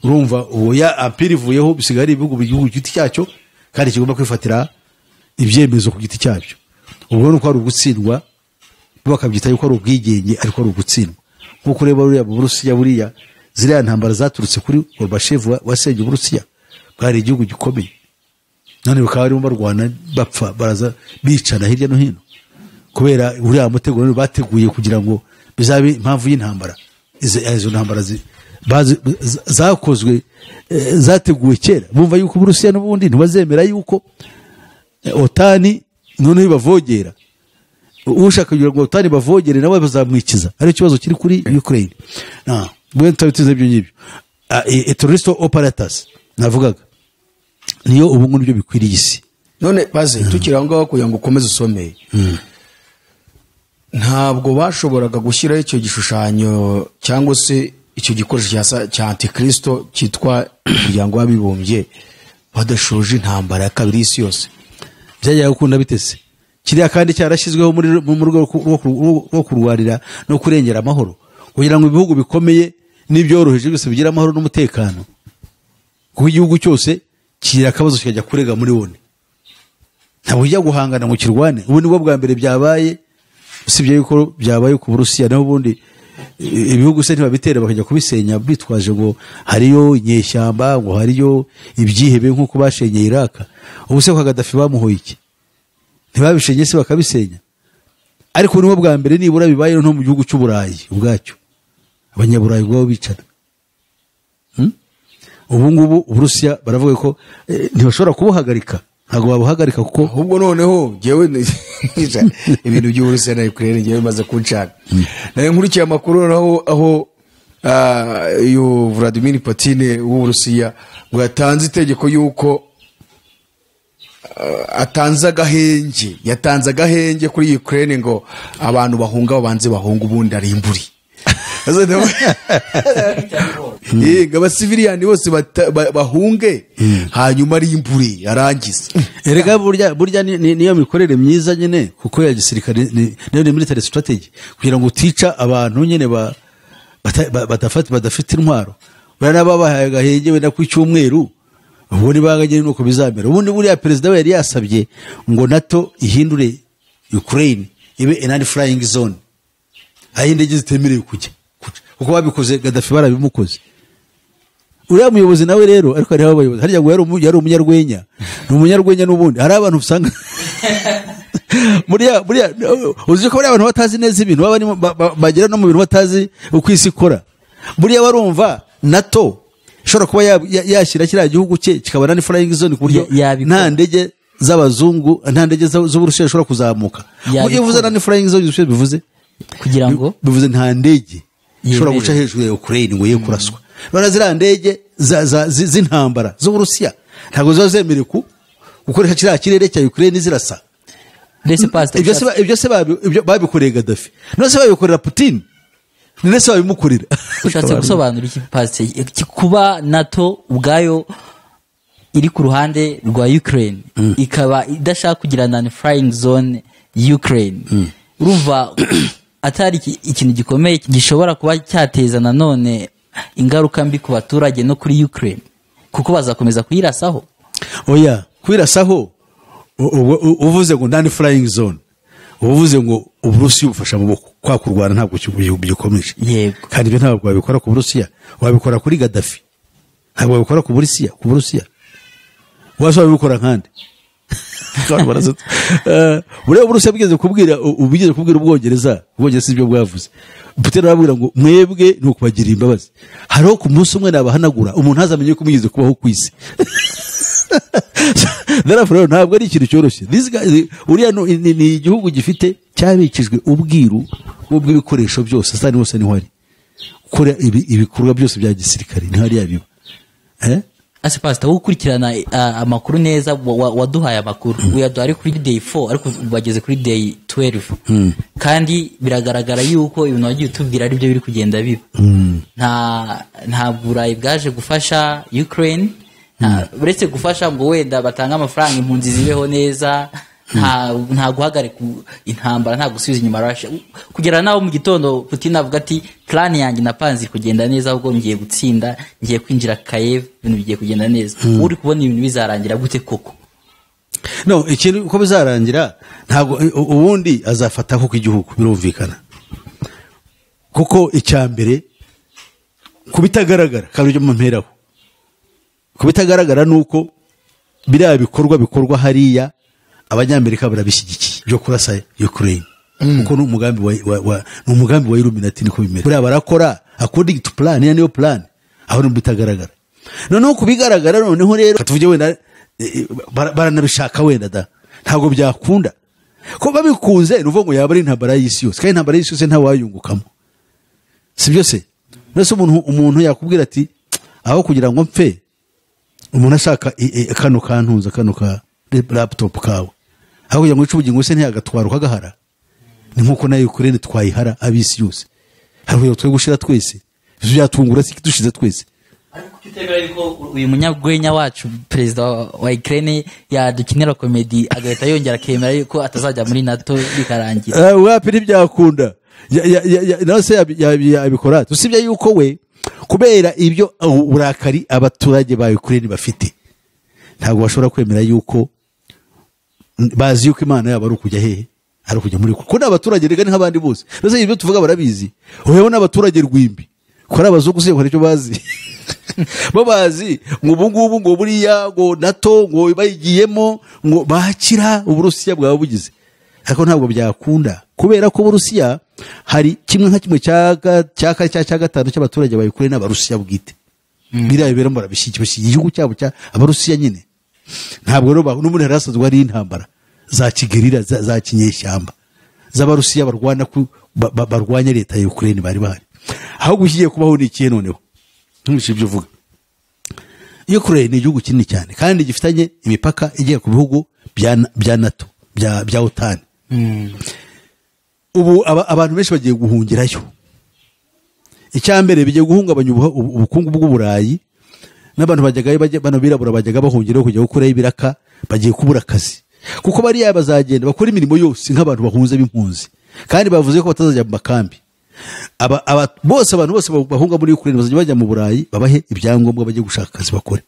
Urumva uwo ya empire ivuyeho, bisigara ari ibihugu giti cyacyo kandi kigomba kwifatira ibyemezo ku giti cyacyo. Ubwo nuko ari ugutsindwa, bakabyita yuko ari ubwigenge ariko ari ugutsindwa. Nkuko reba buriya mu Burusiya, buriya ziriya ntambara zaturutse kuri Gorbachev wasenye Uburusiya, bwari igihugu gikomeye, none bakaba barimo barwana bapfa baraza bicana hirya no hino kubera uriya mutego rero bateguye kugira ngo bizabe impamvu y'intambara. Izo ntambara zakozwe zateguwe kera, bumva yuko Uburusiya n'ubundi ntibazemera yuko otani none bavogera. Ushaka kugira ngo otani bavogere nawe bazamwikiza, ari ikibazo kiri kuri Ukraine. Bwe tabitize ibyo ngibyo. Terrorist operators navugaga niyo ubu ngubu byo bikwiriye isi. None baze tukira ngaho kugira ngo ukomeze usomeye. Ntabwo bashoboraga gushyiraho icyo gishushanyo cyangwa se icyo gikoresho cya Antikristo cyitwa umuryango w'abibumbye badashoje intambara ya kabiri y'isi yose. Byagiye gukunda bitese. Kiriya kandi cyarashyizweho mu rwego rwo kurwarira no kurengera amahoro, kugira ngo ibihugu bikomeye n'ibyoroheje byose bigira amahoro n'umutekano. Kuko igihugu cyose kira akabazo kikajya kurega muri wone, ntabwo ujya guhangana mu kirwane. Ubu nibwo bwa mbere byabaye, usibye yuko byabaye ku Burusiya, naho ubundi ibihugu se ntibabitera bakajya kubisenya bitwaje ngo hariyo inyeshyamba, ngo hariyo ibyihebe nk'uko bashenyeye Iraq. Ubu se kwa Gaddafi bamuhoye iki? Ntibabishenye se bakabisenya. Ariko nibwo bwa mbere nibura bibaye no mu gihugu cy'Uburayi ubwacyo, abanyaburayi bwabo bicana. Ubu ngubu Uburusiya baravuga ko ntibashobora kubuhagarika, ntabwo babuhagarika kuko ahubwo noneho jewe ibintu by'Uburusiya na Ukraine jewe bimaze kunshaka. Naye nkurikiye amakuru aho iyo Vladimir Putin w'Uburusiya ngo yatanze itegeko yuko yatanze agahenge kuri Ukraine ngo abantu bahunga babanze bahunga ubundi arimburi. Abasiviliani bose bahunge hanyuma arimburi arangiza. Erega burya niyo mikorere myiza nyine, kuko ya gisirikare niyo military strategy, kugira ngo utica abantu nyine badafite intwaro. Bana babahaye agahenge wenda ku cyumweru, ubundi bagagene nuko bizamera. Ubundi buriya perezida we yari yasabye ngo NATO ihindure Ukraine ibe an flying zone, aho indege zitemerewe kujya, kuko babikoze Gaddafi barabimukoze. Uriya muyobozi nawe rero, ariko ari abayobozi harya ngo yari umunyarwenya, ni umunyarwenya n'ubundi hari abantu usanga buriya uzi ko buriya abantu batazi neza ibintu bagera no mu bintu batazi uko isi ikora. Buriya barumva NATO ishobora kuba yashyira kiriya gihugu cye kikabana ni flying zone ku buryo nta ndege z'abazungu, nta ndege z'Uburusiya zishobora kuzamuka. Iyo uvuze na ni flying zone bivuze kugira ngo bivuze nta ndege ishobora guca hejuru ya Ukraine ngo ye kuraswa. None ziriya ndege z'intambara z'Uburusiya ntabwo ziba zemerewe gukoresha kiriya kirere cya Ukraine zirasa. Ibyo se babikoreye Gaddafi, none se babikorera Putin, none se babimukorera. Ushatse gusobanura iki Pastor kuba NATO ubwayo iri ku ruhande rwa Ukraine ikaba idashaka kugirana na flying zone Ukraine? Urumva atari ikintu gikomeye gishobora kuba cyateza nanone ingaruka mbi ku baturage no kuri Ukraine, kuko bazakomeza kuyirasaho. Oya, kwirasaho uvuze ngo ndani flying zone, uvuze ngo Uburusiya bufasha amaboko kwa kurwana ntabwo bikomeje yego kandi ibyo ntabwo wabikora ku Burusiya wabikora kuri Gaddafi ntabwo wabikora ku Burusiya washobora kubikora nkande buriya Uburusiya bugeze kubwira Ubwongereza ibyo bwavuze Putin arabwira ngo mwebwe ni ukubagira imbabazi hariho ku munsi umwe nabahanagura umuntu ntazamenye ko mugeze kubaho ku isi ntabwo ari ikintu cyoroshye uriya ni igihugu gifite cyabikijwe ubwiru bw'ibikoresho byose sani hose niho ari gukora ibikorwa byose bya gisirikare niho ari yabiba ase pastor gukurikirana amakuru neza waduhaye amakuru uyaduhari kuri day 4 ariko bageze kuri day 12 kandi biragaragara yuko ibintu wagiye utubwira ari byo biri kugenda biba nta Burayi bwaje gufasha Ukraine uretse gufasha ngo wenda batanga amafaranga impunzi zibeho neza nta guhagarika intambara nta gusubiza inyuma Russia kugera naho mu gitondo Putin avuga ati plan yanjye napanze kugenda neza ahubwo ngiye gutsinda ngiye kwinjira Kiev ibintu bigiye kugenda neza uri kubona ibintu bizarangira gute koko no ikintu uko bizarangira ntago ubundi azafata ko igihugu birumvikana kuko icyambere kubitagaragara kandi byo mperaho kubitagaragara nuko biriya bikorwa hariya abanyamerika barabishyigikiye byo kurasa Ukraine kuko n'umugambi wa Illuminati niko bimera buriya barakora according to plan niyo plan aho bitagaragara noneho kubigaragara noneho rero katuvuge wenda baranabishaka wenda da ntago byakunda ko babikunze nuvuga ngo yaba ari intambara y'isi yose kandi intambara y'isi yose nta wayungukamo sibyo se nese umuntu yakubwira ati aho kugira ngo mpfe umuntu ashaka kano kantuza kano ka laptop kawe aho kugira ngo icubugingo se ntiyagatwara ukagahara ni nkuko nayo Ukraine twayihara abisi yose hari twe gushira twese byatungura siki dushize twese ariko kutegera ariko uyu munyagwenya wacu president wa Ukraine yadukinira comedy agahita yongera kemera yuko atazajya muri NATO bikarangira wapi ntibyakunda nase yabikora tusibye yuko we kubera ibyo uburakari abaturage ba Ukraine bafite ntabwo bashobora kwemera yuko bazi yuko Imana yabo ari ukujya hehe ari kujya muri kuko n'abaturage rega ni nk'abandi bose nase ibyo tuvuga barabizi uheho n'abaturage rwimbi ko ari abazungu se icyo bazi bo bazi ngo ubungubu ngo buriya ngo NATO ngo bayigiyemo ngo bakira Uburusiya bwaba bugize ariko ntabwo byakunda kubera ko Uburusiya hari kimwe nka kimwe cya gatanu cy'abaturage ba Ukraine n'Abarusiya bwite biriya bibera barabishyigikiye igihugu cyabo cya Abarusiya nyine ntabwo rero n'umuntu yarasazwe ari intambara za kigerira za kinyeshyamba z'Abarusiya barwanya leta ya Ukraine bari bahari aho gushyigiye kubaho ni ikihe noneho ntumwishe ibyo uvuga Ukraine ni igihugu kinini cyane kandi gifitanye imipaka igiye ku bihugu bya NATO bya OTAN ubu abantu benshi bagiye guhungirayo icyambere bigiye guhungabanya ubukungu bw'Uburayi n'abantu bano birabura bajyaga bahungiraho kujya gukuraho ibiraka bagiye kubura akazi kuko bariya bazagenda bakora imirimo yose nk'abantu bahunze b'impunzi kandi bavuze ko batazajya mu makambi abantu bose bahunga muri Ukraine bazajya bajya mu Burayi babahe ibyangombwa bajye gushaka akazi bakore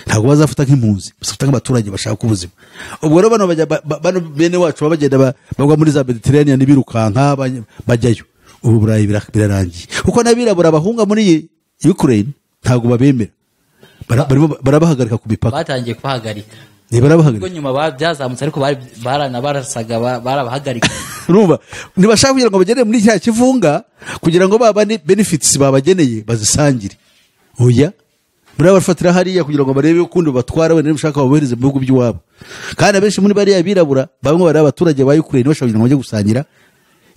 ntabwo bazafata nk'impunzi bazafata nk'abaturage bashaka ubuzima ubwo rero bano bene wacu bagenda bagwa muri za Mediterranean birukanka bajyayo ubu Burayi birarangiye kuko nabirabura bahunga muri Ukraine ntabwo babemera barabahagarika ku mipaka batangiye kubahagarika barabahagarika nyuma byazamutse ariko barasaga barabahagarika urumva ntibashaka kugira ngo bagere muri cya kivunga kugira ngo babane benefits babageneye bazisangire oya barabafatira hariya kugira ngo barebe ukundi batwara wenda bashaka babohereze mu bihugu by'iwabo kandi abenshi muri bariya birabura bamwe bari abaturage ba Ukraine bashaka kugira ngo bajye gusangira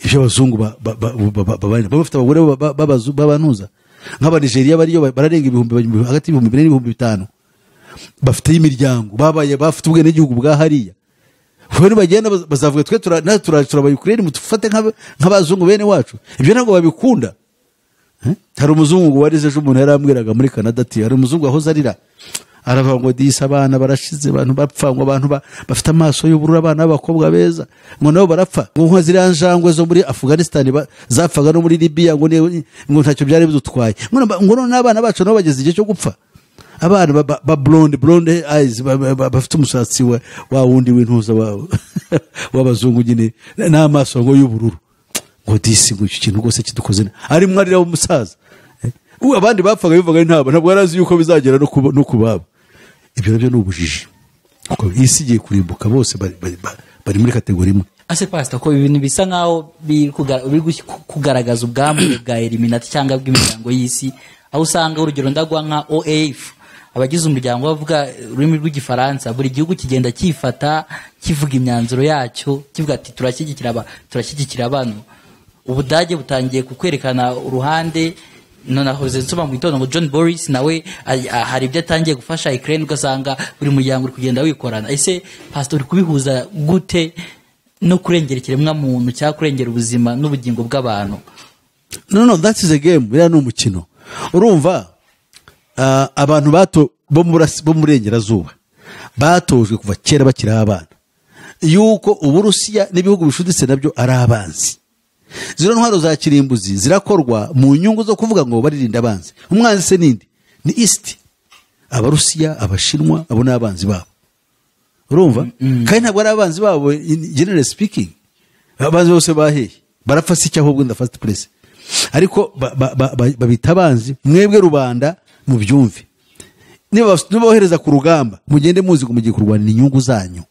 ibyo abazungu bafite abagore babanuza nk'Abanigeria bariyo bararenga hagati y'ibihumbi 4 n'ibihumbi 5 bafite imiryango bafite ubwene gihugu bwa hariya bari bagenda bazavuga twe turaba Ukraine mutufate nk'abazungu bene wacu ibyo ntabwo babikunda hari umuzungu warize ejo umuntu yarambwiraga muri Canada ati hari umuzungu aho zarira aravuga ngo disa abana barashize abantu bapfa ngo abantu bafite amaso y'ubururu abana b'abakobwa beza ngo nabo barapfa ngo nko ziranjangwe zo muri Afghanistan zapfaga no muri Libya ngo ntacyo byari bizutwaye ngo n'abana bacu nabo bageze igihe cyo gupfa abana ba blonde eyes bafite umusatsi wa wundi w'intuza w'abazungu nyine n'amaso ngo y'ubururu ngo disi ngo icyo kintu rwose kidukoze ari mwarira w'umusaza abandi bapfaga bivuga ntabwo yarazi yuko bizagera no kubaba ibyo nabyo ni ubujiji kuko isi igiye kurimbuka bose bari muri kategori imwe. ase pastor ko ibintu bisa nkaho biri kugaragaza ubwambure bwa Illuminati cyangwa bw'imiryango y'isi, aho usanga urugero ndagwa nka OAF abagize umuryango bavuga ururimi rw'igifaransa, buri gihugu kigenda kifata kivuga imyanzuro yacyo kivuga ati turashyigikira abantu. Ubudage butangiye kukwerekana uruhande, none ahoze nsoma mu gitondo ngo John Boris nawe hari ibyo atangiye gufasha Ukraine, ugasanga buri muryango uri kugenda wikorana. Ese pastor uri kubihuza gute no kurengera ikiremwa muntu cyangwa kurengera ubuzima n'ubugingo bw'abantu? No, that is a game. Biriya ni umukino. Urumva abantu bo murengerazuba batojwe kuva kera bakiri abana yuko Uburusiya n'ibihugu bishuditse nabyo ari abanzi. Zino ntwaro za kirimbuzi zirakorwa mu nyungu zo kuvuga ngo baririnda abanzi. Umwanzi se nindi? Ni East. Abarusiya, Abashinwa, abo n'abanzi babo. Urumva? Kandi ntabwo ari abanzi babo generally speaking. Abanzi bose baheye. Barapfa si cyahubwo nda first place. Ariko babita abanzi, mwebwe rubanda mu byumve. Niba bohereza ku rugamba mugende muzi mugiye kurwanira inyungu zanyu.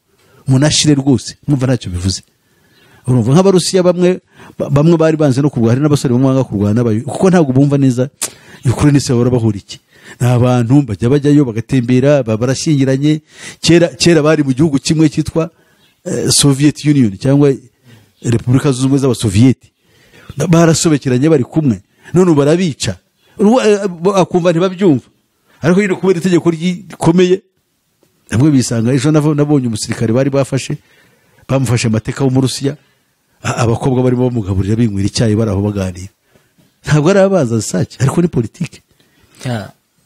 Munashire rwose mwumva ntacyo bivuze. Urumva nk'Abarusiya bamwe bari banze no kurwana n'abasore bamwanga kurwana kuko ntabwo bumva neza Ukraine se bahura iki. N'abantu bajyayo bagatembera barashyingiranye. Kera bari mu gihugu kimwe cyitwa Soviet Union cyangwa Repubulika Zunze Ubumwe z'Abasovieti. Barasobekeranye bari kumwe, none barabica akumva ntibabyumva. Ariko yino kubera itegeko rikomeye nabwo bisanga ejo nabonye umusirikare bari bafashe bamufashe amateka wo mu Rusiya, abakobwa bari bamugaburira binywira icyayi baraho baganira. Ntabwo ari abaza sake ariko ni politike.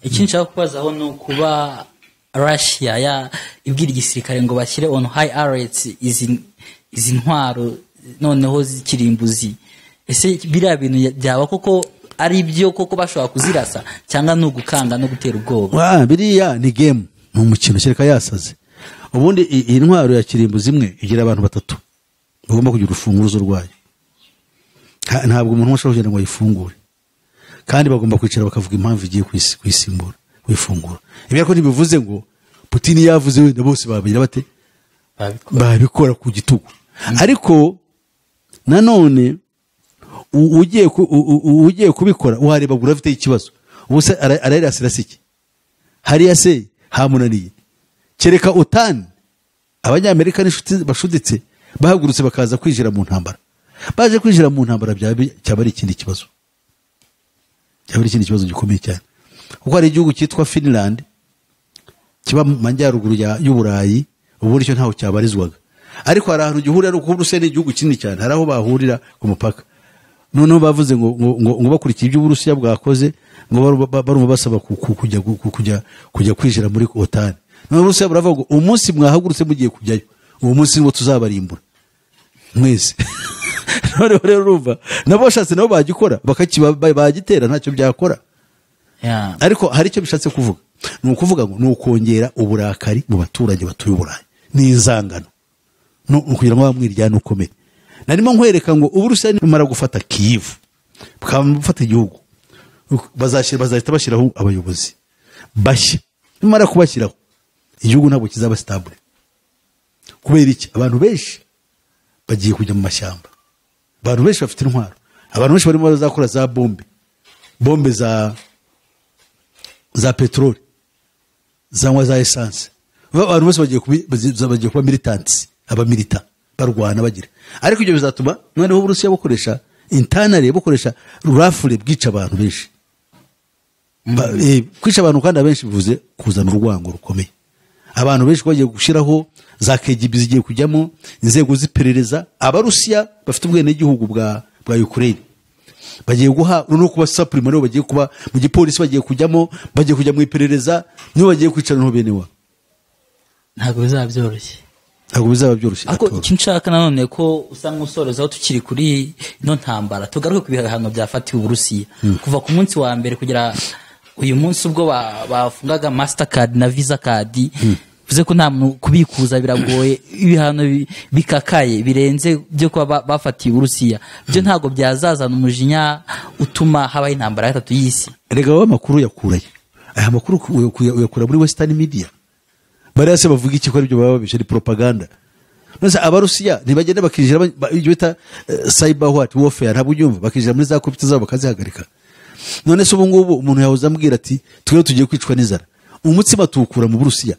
Iki nshaka kubazaho no kuba Russia ibwira igisirikare ngo bashyire on high alert izi ntwaro noneho zikirimbuzi. Ese biriya bintu byaba koko ari byo koko bashobora kuzirasa cyangwa no gukanga no gutera ubwoba? Biriya ni game, ni umukino kereka yasaze. Ubundi iyi ntwaro ya kirimbuzi imwe igira abantu batatu bagomba kugira urufunguzo rwayo. Ntabwo umuntu ashobora kugenda ngo ayifungure, kandi bagomba kwicara bakavuga impamvu igiye kwisimbura kwifungura. Ibi ariko ntibivuze ngo Putin yavuze wenda bose babigira bate babikora ku gitugu. Ariko nanone ugiye kubikora uhareba gravity y'ikibazo. Ubuse arayirasira siki hariya se hamunaniye. Kereka OTAN abanyamerika n'inshuti bashuditse bahagurutse bakaza kwinjira mu ntambara. Baje kwinjira mu ntambara cyaba ari ikindi kibazo. Cyaba ari ikindi kibazo gikomeye cyane. Kuko hari igihugu cyitwa Finland kiba mu majyaruguru y'Uburayi, ubu cyo ntaho cyabarizwaga. Ariko hari ahantu gihurira no kuburuse n'igihugu kinini cyane, hari aho bahurira ku mupaka. Noneho bavuze ngo bakurikiye ibyo Uburusiya bwakoze, ngo barumva basaba kujya kwinjira muri OTAN. None Uburusiya buravuga ngo umunsi mwahagurutse mugiye kujyayo, uwo munsi ngo tuzabarimbura mwese. None rero urumva nabo bashatse nabo bagikora bagitera ntacyo byakora. Ariko hari icyo bishatse kuvuga, ni ukuvuga ngo ni ukongera uburakari mu baturage batuye Uburayi n'inzangano, no kugira ngo bamwiryane ukomeye. Narimo nkwereka ngo Uburusiya nimara gufata Kyiv bukafata igihugu, bazahita bashyiraho abayobozi bashya. Nimara kubashyiraho igihugu ntabwo kizaba stable. Kubera iki? Abantu benshi bagiye kujya mu mashyamba, abantu benshi bafite intwaro, abantu benshi barimo bazakora za bombe za petroli, zanywa za essence. Abantu bose bagiye kuba militants, abamilita barwana bagira. Ariko ibyo bizatuma noneho Uburusiya bukoresha internally, bukoresha rafule bwica abantu benshi. Kwica abantu kandi abenshi bivuze kuzana urwango rukomeye. Abantu benshi bagiye gushiraho za KGB zigiye kujyamo inzego z'iperereza. Abarusiya bafite ubwene igihugu bwa Ukraine bagiye guha no kuba supplement, no bagiye kuba mu gipolisi, bagiye kujyamo, bagiye kujya mu iperereza, niyo bagiye kwicara no bene wa. Ntabwo bizabyoroshye. Ntabwo bizaba byoroshye. Ako iki nshaka nanone ko usanga usorozaho tukiri kuri no ntambara tugaruke ku bihano byafatiwe Uburusiya kuva ku munsi wa mbere kugera uyu munsi ubwo bafungaga mastercard na visa card bivuze ko nta muntu kubikuza biragoye, ibihano bikakaye birenze byo kuba bafatiye Uburusiya, byo ntabwo byazazana umujinya utuma habaho intambara ya gatatu y'isi. Rega wa makuru yakuraye aya makuru uyakura muri Western media, bari se bavuga iki ko aribyo baba babishe, ni propaganda. Nose Abarusiya ntibagenda bakijira ibyo bita cyber warfare, ntabwo ubyumva, bakijira muri za computer zabo bakazihagarika. None se ubu ngubu umuntu yahoza ambwira ati twe tugiye kwicwa n'inzara, umutsima tukura mu Burusiya,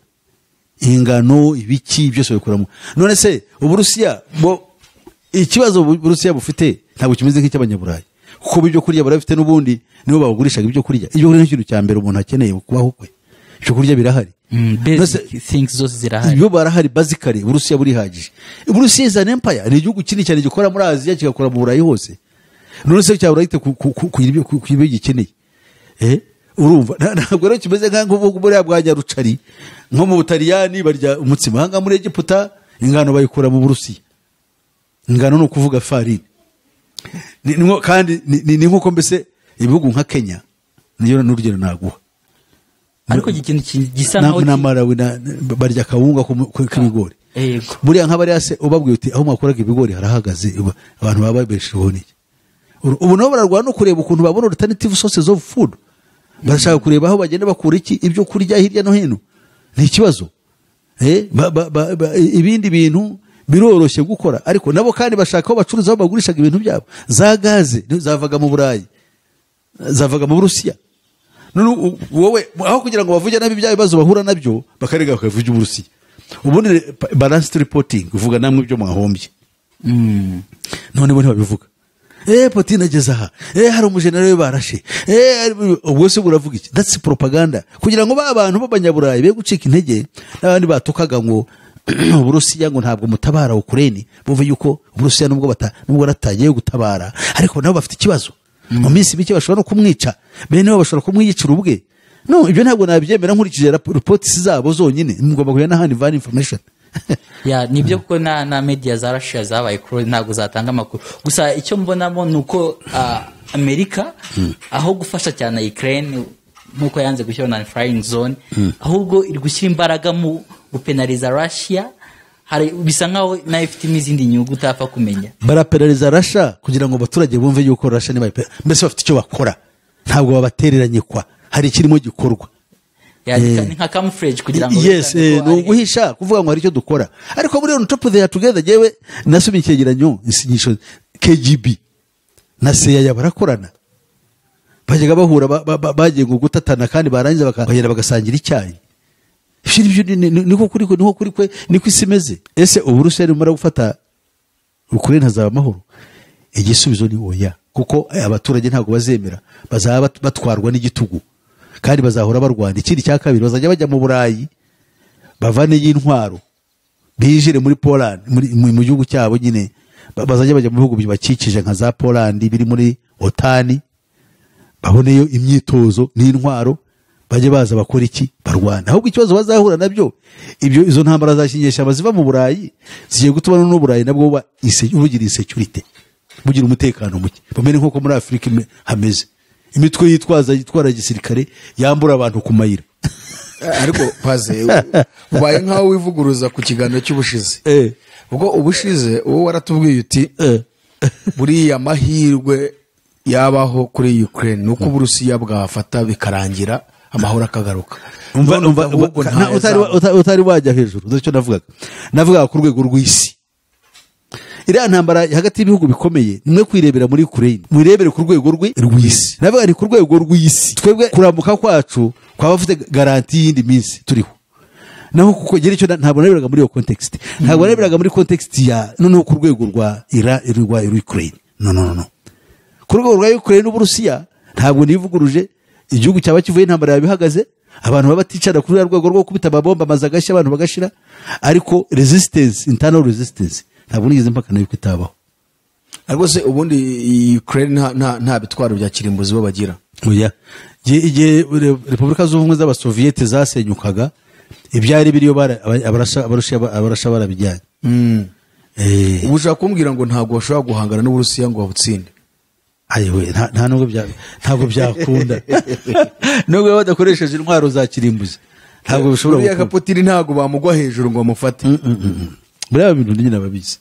ingano ibiki byose bikuramo. None se Uburusiya bo ikibazo Uburusiya bufite ntabwo kimeze nk'icy'abanyaburayi, kuko ibyo kurya barafite n'ubundi nibo bagurishaga ibyo kurya. Ibyo kurya n'ikintu cya mbere umuntu akeneye kubaho kwe, ibyo kurya birahari, basic things zose zirahari, ibyo barahari basically. Uburusiya burihagije. Uburusiya is an empire, ni igihugu kinini cyane gikora muri Aziya kigakora mu Burayi hose. None se cyabura gite ku ibyo gikeneye? Urumva ntabwo rero kimeze nk'uvuga muri bwajya rucari nko mu Butaliyani barya umutsima, hanga muri Egiputa ingano bayikura mu Burusiya. Ingano no kuvuga farini kandi ni nkuko mbese ibihugu nka Kenya niyo n'urugero naguha, ariko ikintu gisa naho na Malawi barya kawunga k'ibigori. Buriya nk'abari ase ubabwiye uti aho mwakoraga ibigori harahagaze, abantu baba babesheho niki. Ubu nabo bararwana no kureba ukuntu babona alternative sources of food, barashaka kureba aho bagenda bakura iki ibyo kurya hirya no hino. Ni ikibazo ibindi bintu biroroshye gukora, ariko nabo kandi bashaka aho bacuruza, aho bagurishaga ibintu byabo. Za gaze zavaga mu Burayi, zavaga mu Burusiya. None wowe aho kugira ngo bavuge nabi bya bibazo bahura nabyo, bakarega bakavuga Uburusiya. Ubundi balanced reporting uvuga namwe ibyo mwahombye. None bo ntibabivuga. Putin ageze aha, hari umujenerali barashe, ubwo se buravuga iki? That's propaganda, kugira ngo ba bantu b'abanyaburayi be gucika intege n'abandi batukaga ngo Uburusiya ngo ntabwo mutabara Ukraine, bumve yuko Uburusiya nubwo ratagiye gutabara, ariko nabo bafite ikibazo. Mu minsi mike bashobora no kumwica, bene bo bashobora kumwiyicira ubwe. No, ibyo ntabwo nabyemera nkurikije reports zabo zonyine, mugomba kujya n'ahandi van information. Nibyo kuko na media za Russia zabaye kuri ntabwo zatanga amakuru. Gusa icyo mbonamo nuko Amerika aho gufasha cyane Ukraine nkuko yanze gushyira na flying zone, ahubwo iri gushyira imbaraga mu gupenaliza Russia. Hari bisa nkaho na ifite izindi nyugu utapfa kumenya. Barapenaliza Russia kugira ngo abaturage bumve yuko Russia ni mbese bafite icyo bakora, ntabwo babatereranye kwa hari ikirimo gikorwa. Ni nka camouflage kugira ngo no guhisha kuvuga ngo hari icyo dukora. Ariko muri on top of the together jewe nasubiye icyegeranyo isinyisho KGB na CIA barakorana, bajyaga bahura bagiye ngo gutatana kandi barangiza bakagenda bagasangira icyayi. Niko kuri kwe niko isimeze. Ese Uburusiya rumara gufata Ukraine hazaba amahoro? Igisubizo ni oya, kuko abaturage ntabwo bazemera, bazaba batwarwa n'igitugu kandi bazahora barwana. Ikindi cya kabiri, bazajya bajya mu Burayi bavane y'intwaro bijire muri Poland, mu gihugu cyabo nyine, bazajya bajya mu bihugu bibakikije nka za Poland biri muri OTAN, baboneyo imyitozo n'intwaro, bajye baza bakora iki, barwana. Ahubwo ikibazo bazahura nabyo izo ntambara zashinyesha baziva mu Burayi zigiye gutuma no Burayi nabwo bugira insecurity, bugira umutekano muke, bamene nko muri Afrika hameze imitwe yitwara gisirikare yambura abantu ku mayira. Ariko paze ubaye nkaho wivuguruza ku kiganiro cy'ubushize, ubwo ubushize uwo waratubwiye uti buriya mahirwe yabaho kuri Ukraine nuko Uburusiya bwafata bikarangira amahoro akagaruka. Utari wajya hejuru, icyo navugaga ku rwego rw'isi. Iriya ntambara hagati y'ibihugu bikomeye nimwe kwirebera muri Ukraine, mwirebere ku rwego rw'isi. Navuga ni ku rwego rw'isi, twebwe kurambuka kwacu kwaba bafite garanti y'indi minsi turiho. Naho kuko gere icyo ntabwo nareberaga muri iyo context, ntabwo nareberaga muri context ya noneho ku rwego rwa Ukraine. No, ku rwego rwa Ukraine n'Uburusiya ntabwo nivuguruje. Igihugu cyaba kivuye intambara yabihagaze, abantu baba baticara kuri rwego rwo kubita amabomba maze agashya abantu bagashira, ariko resistance, internal resistance ntabwo nigeze mpaka nayo kwitabaho. Ariko se ubundi Ukraine nta bitwaro bya kirimbuzi bo bagira. Oya, igihe Repubulika z'Ubumwe z'Abasoviete zasenyukaga, ibyari biriyo abarasha barabijyanye. Ubu ushaka kumbwira ngo ntabwo bashobora guhangana n'Uburusiya ngo babutsinde? ayiwe nta ntabwo byakunda nubwo badakoresheje intwaro za kirimbuzi ntabwo bishobora buriya gukunda. kaputiri ntabwo bamugwa hejuru ngo bamufate. buriya bintu nyine ababizi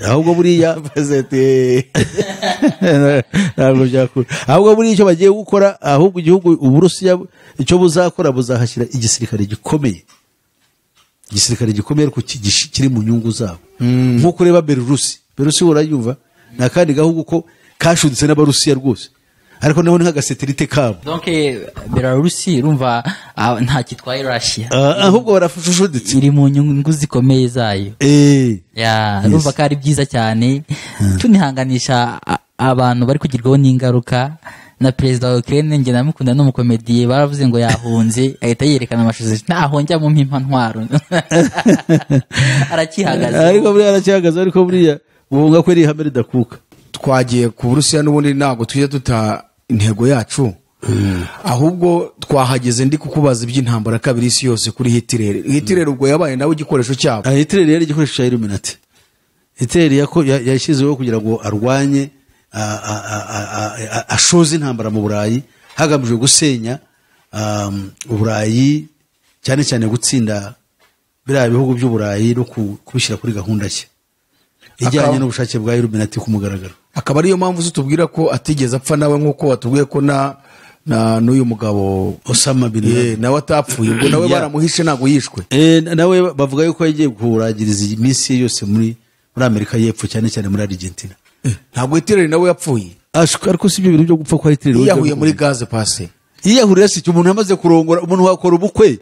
ahubwo buriya ntabwo byakunda ahubwo buriya icyo bagiye gukora ahubwo igihugu Uburusiya icyo buzakora buzahashyira igisirikare gikomeye ariko kiri mu nyungu zabo nk'uko ureba Belarus urayumva ni akandi gahugu ko kashuditse n'Abarusiya rwose ariko naho ni nk'agaseterite kabo. donc Belarusi urumva nta kitwaye Russia ahubwo barafushuditse iri mu nyungu zikomeye zayo. Ya urumva ko ari byiza cyane tunihanganisha abantu bari kugirwaho n'ingaruka na perezida wa Ukraine. Nge namukunda n'umukomediye baravuze ngo yahunze ahita yerekana amashusho ntaho njya mu mpimpa ntwaro arakihagaze ariko buriya ubunga ko ari ihame ridakuka. Twagiye ku Burusiya n'ubundi ntabwo tujya tuta intego yacu ahubwo twahageze ndi kukubaza iby'intambara kabiri isi yose kuri Hitler ubwo yabaye nawe igikoresho cyabo. Hitler yari igikoresho cya Illuminati. Hitler yashyizeho kugira ngo arwanye ashoze intambara mu Burayi hagamijwe gusenya Uburayi cyane cyane gutsinda biriya bihugu by'Uburayi no kubishyira kuri gahunda nshya ijyanye n'ubushake bwa Illuminati ku mugaragaro. Akaba ariyo mpamvu zitubwira ko atigeze apfa nawe nk'uko watubwiye ko n'uyu mugabo Osama bin Laden nawe atapfuye ubwo nawe baramuhishe ntabwo yishwe. Nawe bavuga yuko yagiye kuragiriza iminsi yose muri Amerika y'Epfo cyane cyane muri Argentina. Ntabwo Hitler nawe yapfuye ariko si ibyo bintu byo gupfa kwa Hitler yahuye muri gaze pase yiyahurira si umuntu amaze kurongora umuntu wakora ubukwe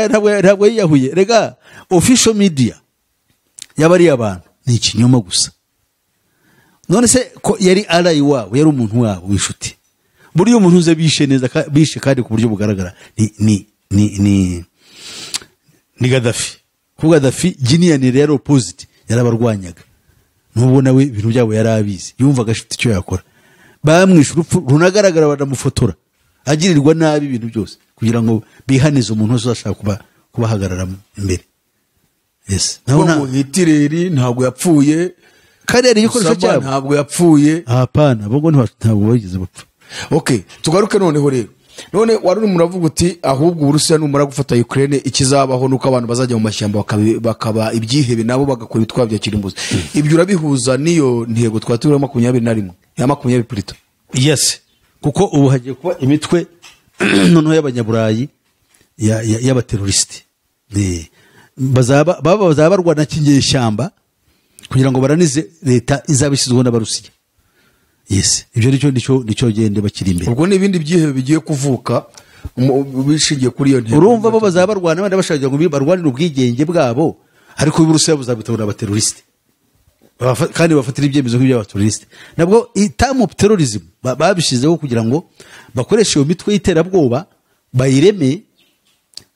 ntabwo yiyahuye. Rega official media yabari abantu ni ikinyoma gusa. None se ko yari arayi wabo yari umuntu wabo w'inshuti buriya umuntu uze bishe kandi ku buryo bugaragara ni Gaddafi. Ku Gaddafi Ginian rero opposite yarabarwanyaga nubwo nawe ibintu byabo yarabizi yumvaga afite icyo yakora bamwishe urupfu runagaragara banamufotora agirirwa nabi ibintu byose kugira ngo bihanize umuntu uzashaka kubahagarara imbere. Yes naho Hitler ntabwo yapfuye kandi yari igikoresho cyabo ntabwo yapfuye hapana bogo ntabwo bagize bapfa. Okay tugaruke noneho rero none wari muravuga uti ahubwo Uburusiya numara gufata Ukraine ikizabaho nuko abantu bazajya mu mashyamba bakaba ibyihebe nabo bagakora ibitwa bya kirimbuzi. Ibyo urabihuza niyo ntego twatura 21 ya 20 plito. Yes kuko ubu hagiye kuba imitwe noneho y'abanyaburayi y'abateroriste bazaba barwana kinyeshyamba kugira ngo baranize leta izabishyizweho n'Abarusiya. Yes ibyo nicyo gende bakiri imbere. Ubwo n'ibindi byihebe bigiye kuvuka bishingiye kuri iyo ntego. Urumva bo bazaba barwana abandi bashaka ngo barwanire ubwigenge bwabo ariko Uburusiya buzabitabura abateroriste kandi bafatira ibyemezo nk'iby'abateroriste. Nabwo itamu terrorism babishizeho kugira ngo bakoreshe iyo mitwe y'iterabwoba bayireme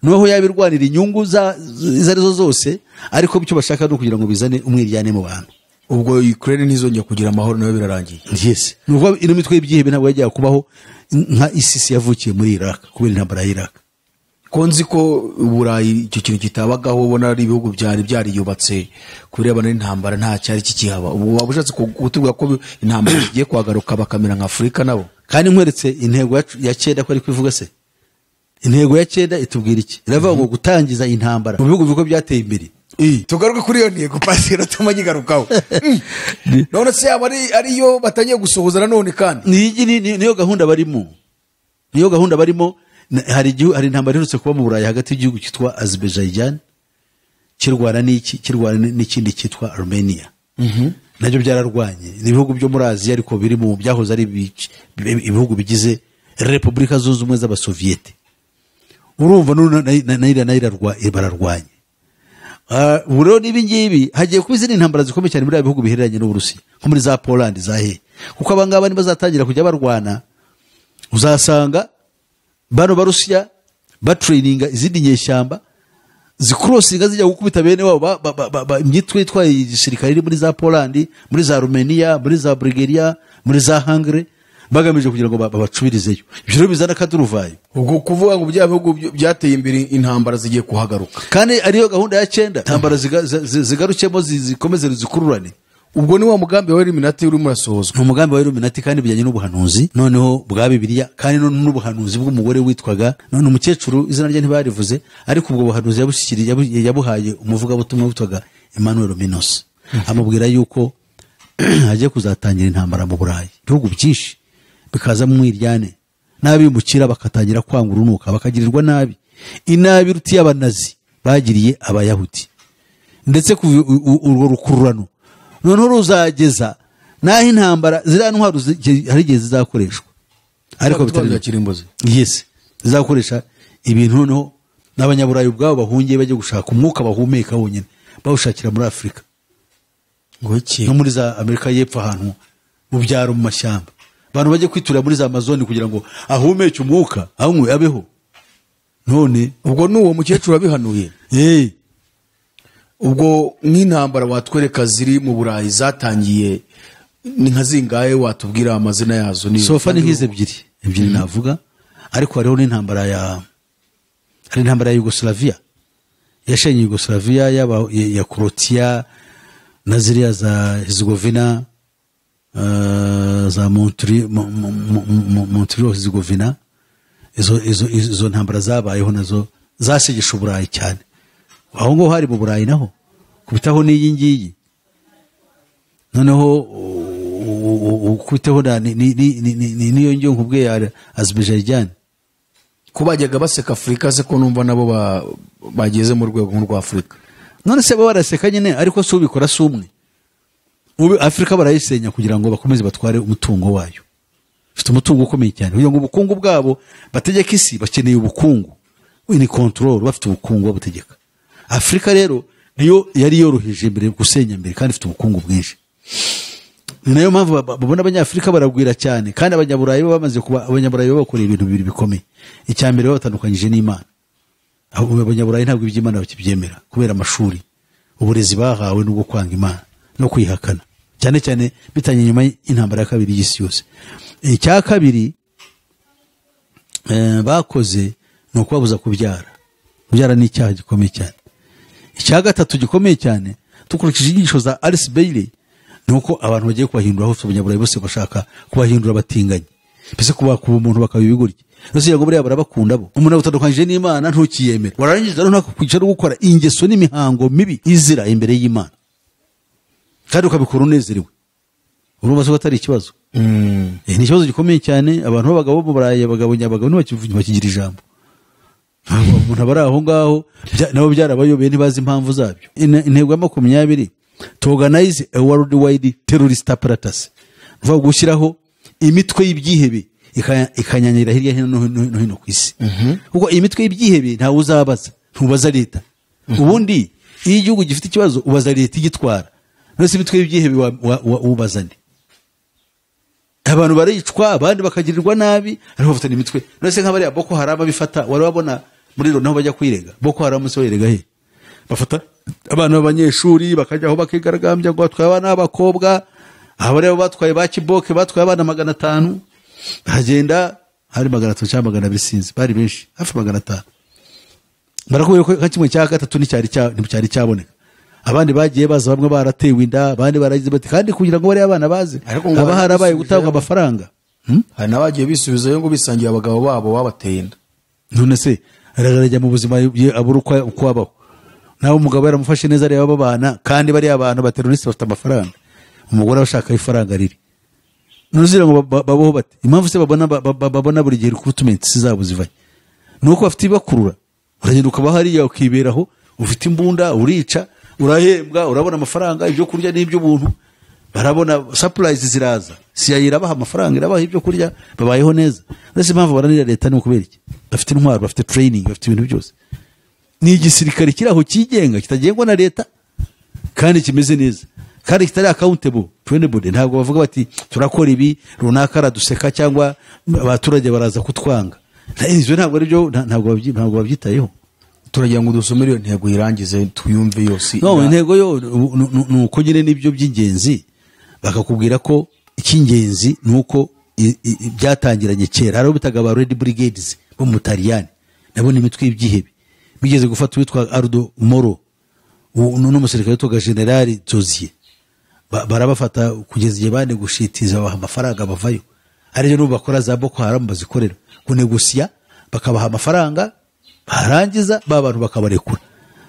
noneho yabirwanira inyungu zarizo zose ariko bityo bashaka no kugira ngo bizane umwiryane mu bantu. Ubwo Ukraine ntizongera kugira amahoro nayo birarangiye. Yes nuko ino mitwe y'ibyihebe ntabwo yajya kubaho nka ISIS yavukiye muri Iraq kubera intambara ya Iraq. Konzi ko Uburayi icyo kintu kitabagaho ubona ari ibihugu byariyubatse kurebana n'intambara nta cyari kikihaba. Ubu wabushatse kutubwira ko intambara igiye kwagaruka bakamera nka Afurika nabo. Kandi nkweretse intego ya 9 ko ari kwivuga se intego ya 9 itubwira iki iravuga ngo gutangiza intambara mu bihugu biko byateye imbere. Tugaruke kuri iyo ntego pasero tumagigarukaho none se ariyo batangiye gusohoza nanone kandi niyo gahunda barimo hari intambara iherutse kuba mu Burayi hagati y'igihugu cyitwa Azerbaijan kirwana n'ikindi cyitwa Armenia. Nabyo byararwanye ibihugu byo muri Aziya ariko biri mu byahoze ari ibihugu bigize Repubulika Zunze Ubumwe z'Abasoviete. Urumva bararwanye. Rero n'ibingibi hagiye kuba izindi ntambara zikomeye cyane muri bihugu bihereranye n'Uburusiya nko muri za Poland zahe kuko abangaba ni bazatangira kujya barwana uzasanga bano Barusiya batraininga izindi nyeshyamba zikrosinga zijya gukubita bene wabo imyitwe itwaye igisirikare iri muri za Poland muri za Romania muri za Bulgaria muri za Hungary bagamije kugira ngo babacubirizeyo ibyo rero bizana akaduruvayo. ubwo kuvuga ngo bya bihugu byateye imbere intambara zigiye kuhagaruka kandi ariyo gahunda ya 9 intambara zigarukemo zikomeze zikururane. ubwo ni wa mugambi wa Illuminati urimo urasohozwa. ni umugambi wa Illuminati kandi bijyanye n'ubuhanuzi noneho bwa Bibiliya kandi n'ubuhanuzi bw'umugore witwaga none umukecuru izina rye ntibarivuze ariko ubwo buhanuzi yabuhaye umuvugabutumwa witwaga Emmanuel Minos. amubwira yuko hagiye kuzatangira intambara mu Burayi ibihugu byinshi bikaza mu mwiryane n'abimukira bakatangira kwanga urunuka bakagirirwa nabi inabi rutiye abanazi bagiriye abayahudi ndetse urwo rukururano noneho ruzageza naho intambara ziriya ntwaro hari igihe zizakoreshwa ariko bitari kirimbuzi yes zizakoresha ibintu noneho n'abanyaburayi ubwabo bahungiye bajye gushaka umwuka bahumeka wonyine bawushakira muri Afurika no muri za Amerika y'Epfo ahantu mu byaro mu mashyamba abantu bajye kwiturira muri za Amazon kugira ngo ahumeke umwuka ahumwe abeho. none ubwo n'uwo mukecuru abihanuye ubwo nk'intambara watwereka ziri mu Burayi zatangiye ni nka zingahe watubwira amazina yazo? ni sofa ni nk'ize ebyiri navuga ariko hariho n'intambara hari intambara ya Yugoslavia yashenye Yugoslavia ya Croatia na ziriya za Herzegovina za Montreal Herzegovina izo ntambara zabayeho nazo zashegesha Uburayi cyane. aho ngo hari mu Burayi naho kubitaho n'iyi ngiyi noneho kubitaho niyo ngiyo nkubwe ya Azerbaijan kubajyaga baseka Afurika se ko numva nabo bageze mu rwego nk'urwa Afurika. none se bo baraseka nyine ariko si ubikora si umwe. Afurika barayisenya kugira ngo bakomeze batware umutungo wayo. Ifite umutungo ukomeye cyane kugira ngo ubukungu bwabo bategeka isi bakeneye ubukungu ni control bafite ubukungu babutegeka. Afurika rero niyo yari yoroheje mbere gusenya mbere kandi ifite ubukungu bwinshi. Ni nayo mpamvu babona abanyafurika baragwira cyane kandi abanyaburayi bamaze kuba abanyaburayi bakora ibintu bibiri bikomeye. Icyambere batandukanyije n'Imana. Aho abanyaburayi ntabwo iby'Imana bakibyemera kubera amashuri uburezi bahawe n'ubwo kwanga Imana no kwihakana cyane cyane bitanye nyuma y'intambara ya kabiri y'isi yose. Icya kabiri bakoze no kubabuza kubyara ni icyaha gikomeye cyane. Icya gatatu gikomeye cyane tukurikije inyigisho za Alice Bailey nuko abantu bagiye kubahindura aho abanyaburayi bose bashaka kubahindura batinganye bise kuba umuntu bakabibigurye rose yago buriya barabakunda bo umuntu utandukanyije n'Imana ntukiyemera warangiza rero ntakwicara gukora ingeso n'imihango mibi izira imbere y'Imana kandi ukabikora unezerewe urumva so atari ikibazo. Ni ikibazo gikomeye cyane abantu b'abagabo mu Burayi abagabo ntibakigira ijambo umuntu abari aho ngaho nabo byarabayobeye ntibazi impamvu zabyo. Intego ya 20 to organize a worldwide terrorist apparatus vuga gushyiraho imitwe y'ibyihebe ikanyanyira hirya hino ku isi kuko imitwe y'ibyihebe ntawe uzabaza ntubaza leta ubundi iyo igihugu gifite ikibazo ubaza leta igitwara nose imitwe y'ibyihebe ubazane abantu baricwa abandi bakagirirwa nabi ariko bafatana imitwe nose nk'abari Boko Haram bifata wari wabona muri ro naho bajya kwirega Boko Haram se wirega he bafata abantu b'abanyeshuri bakajya aho bakigaragambya ngo batwaye abana b'abakobwa abari batwaye ba Kiboke batwaye abana 500 bagenda hari 300 cyangwa 200 sinzi bari benshi hafi 500 barakubwira ko kimwe cya gatatu nticyari cyaboneka abandi bagiye baza bamwe baratewe inda abandi baragize bati kandi kugira ngo bari abana baze aba harabaye gutanga amafaranga hari nabagiye bisubizayo ngo bisangiye abagabo babo babateye inda none se aragarajya mu buzima abura uko abaho nawe umugabo yaramufashe neza ari abana kandi bari abantu bateroriste bafite amafaranga umugore ashaka ifaranga riri nuzira ngo babaho bati impamvu se babona buri gihe recruitment zabo zivanye nuko bafite bakurura uragenda ukabaho hariya ukiberaho ufite imbunda urica urahembwa urabona amafaranga ibyo kurya n'ibyo buntu barabona supplies ziraza siyayira baha amafaranga irabaha ibyo kurya babayeho neza ndetse impamvu baranira leta ni ukubera iki bafite intwaro bafite training bafite ibintu byose ni igisirikare kiraho kigenga kitagengwa na leta kandi kimeze neza kandi kitari accountable to anybody ntabwo bavuga bati turakora ibi runaka raduseka cyangwa abaturage baraza kutwanga izo ntabwo ari byo ntabwo babyitayeho turagira ngo dusomere iyo ntego irangize tuyumve yose no intego yo nuko nyine nibyo by'ingenzi bakakubwira ko icy'ingenzi nuko byatangiranye kera. Hari abo bitaga ba Red Brigades bo mu Butaliyani, nabo ni imitwe y'ibyihebe bigeze gufata uwitwa Aldo Moro n'umusirikare witwaga General Zozie, barabafata kugeza igihe bane gushitiza baha amafaranga bavayo. Ariyo n'ubu bakora za Boko Haram bazikorera kunegosiya, bakabaha amafaranga barangiza ba bantu bakabarekura,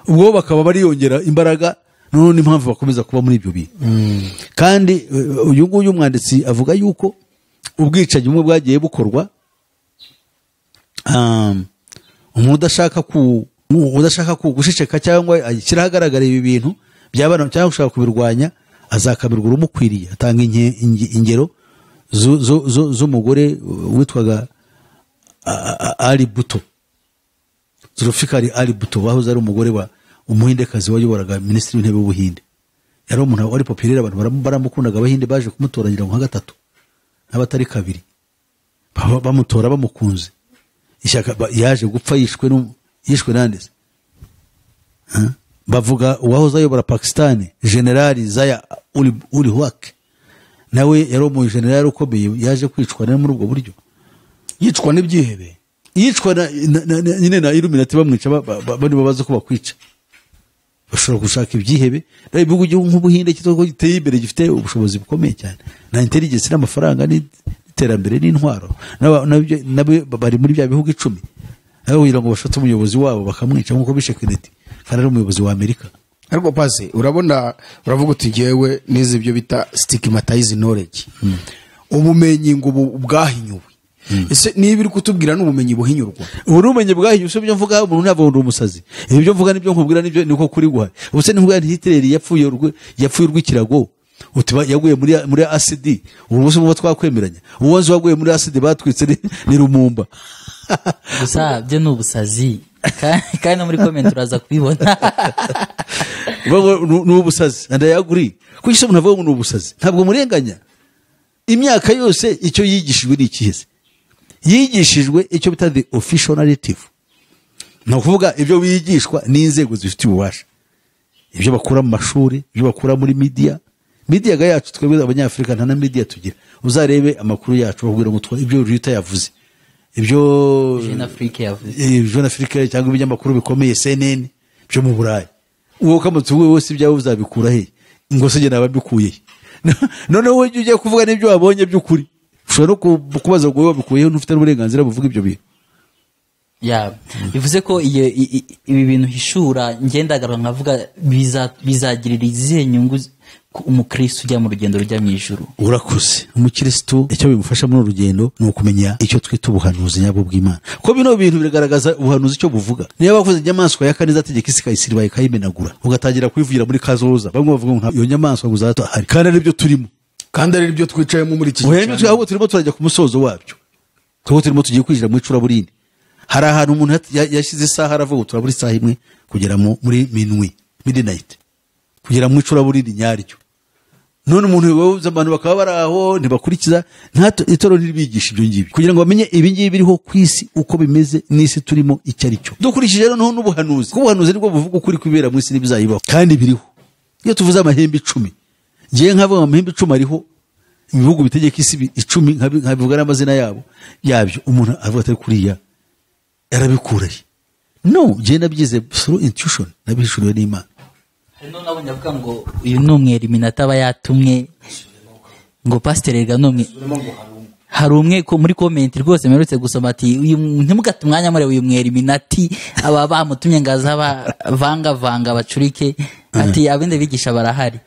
ubwo bakaba bariyongera imbaraga. None impamvu bakomeza kuba muri ibyo bintu. Kandi uyu nguyu umwanditsi avuga yuko ubwicanyi bumwe bwagiye bukorwa umuntu udashaka gushisheka cyangwa ashyira ahagaragara ibi bintu by'abana cyangwa ushaka kubirwanya azakamirwa urumukwiriye. Atanga ingero z'umugore witwaga Ali Buto, Zulfikar Ali Buto, wahoze ari umugore wa umuhindekazi wayoboraga minisitiri w'intebe w'ubuhinde. Yari umuntu wari populaire, abantu baramukundaga. Abahinde baje kumutorangira nka gatatu n'abatari kabiri, bamutora bamukunze. Ishyaka yaje gupfa yishwe nandese. Bavuga uwahoze ayobora Pakistan General Zaya ul Haq, nawe yari umu general ukomeye, yaje kwicwa muri ubwo buryo. Yicwa n'ibyihebe, yicwa nyine na Illuminati bamwica, bari babaza ko bakwica. Bashobora gushaka ibyihebe. Ibihugu nk'ubuhinde kitoko giteye imbere gifite ubushobozi bukomeye cyane na intelligence n'amafaranga n'iterambere n'intwaro, nabo bari muri bya bihugu 10. Aho kugira ngo bashate umuyobozi wabo bakamwica nk'uko bishe Kennedy, kandi ari umuyobozi wa Amerika. Ariko pase uravuga uti ngewe nize ibyo bita stigmatized knowledge, ubumenyi ngo bwahinyuwe. Ese niba iri kutubwira n'ubumenyi buhinyurwa, ubumenyi bwahinyuwe se byo mvuga umuntu ntavuga umusazi. Ibyo mvuga nibyo nkubwira, nibyo niko kuri guha. Ubuse ntivuga nti Hitler yapfuye urw'ikirago, utiba yaguye muri acid. Ubuse mu twakwemeranya uwonzi waguye muri acid batwitse ni Lumumba. Gusa byo n'ubusazi kandi muri comment uraza kubibona. N'ubusazi ndayaguri kuko ise umuntu avuga ngo n'ubusazi ntabwo murenganya. Imyaka yose icyo yigishijwe n'ikiheze, yigishijwe icyo bita the official narrative. No kuvuga ibyo bigishwa n'inzego zifite ububasha, ibyo bakura mu mashuri, ibyo bakura muri media ga yacu. Twebwe abanyafrika nta na media tugira. Uzarebe amakuru yacu bakubwira ngo ibyo Rita yavuze, ibyo Jeune Afrique cyangwa ibinyamakuru bikomeye CNN byo mu Burayi. Uwo kamutse wose ibyawe uzabikura he? Ngo se gena babikuye. None wowe ujye kuvuga n'ibyo wabonye by'ukuri, ushobora kubaza ngo wabikuyeho ntufite n'uburenganzira buvuga ibyo bintu. Bivuze ko ibi bintu hishura ngendagara nkavuga bizagirira izihe nyungu umukristo ujya mu rugendo rujya mu ijuru. Urakoze. Umukristo icyo bimufasha muri urugendo ni ukumenya icyo twita ubuhanuzi nyabwo bw'Imana, ko bino bintu biragaragaza ubuhanuzi icyo buvuga. Niba bavuze inyamaswa ya kane izategeka isi ikayisiriba ikayimenagura, ugatangira kwivugira muri kazoza, bamwe bavuga ngo iyo nyamaswa ngo uzatahari, kandi ari byo turimo, kandi ari byo twicayemo muri iki gihe. Ahubwo turimo turajya ku musozo wabyo, kuko turimo tugiye kwinjira mu icuraburindi. Hari ahantu umuntu yashyize isaha aravuga ngo turabura isaha imwe kugera muri midnight, kugera mu icuraburindi nyaryo. None umuntu wawuza abantu bakaba baraho ntibakurikiza, itoro ntibigisha ibyo ngibi kugira ngo bamenye ibi ngibi biriho ku isi uko bimeze n'isi turimo icyo ari cyo. Dukurikije rero n'ubuhanuzi, kuko ubuhanuzi nibwo buvuga ukuri kwibera mu isi n'ibizayibaho, kandi biriho. Iyo tuvuze amahembe 10, ngiye nkavuga amahembe 10 ariho, ibihugu bitegeka isi 10 nkabivuga n'amazina yabyo, umuntu avuga atari kuriya yarabikuraye. No, ngiye nabyize through intuition, nabihishuriwe n'Imana. Hano nabonye avuga ngo uyu numweri minata aba yatumwe ngo pastor Erga numwe. Hari umwe ko muri comment rwose merutse gusoma ati uyu ntimugate umwanya muri uyu mweri minati aba bamutumye ngaza vanga bacurike, ati abende bigisha barahari.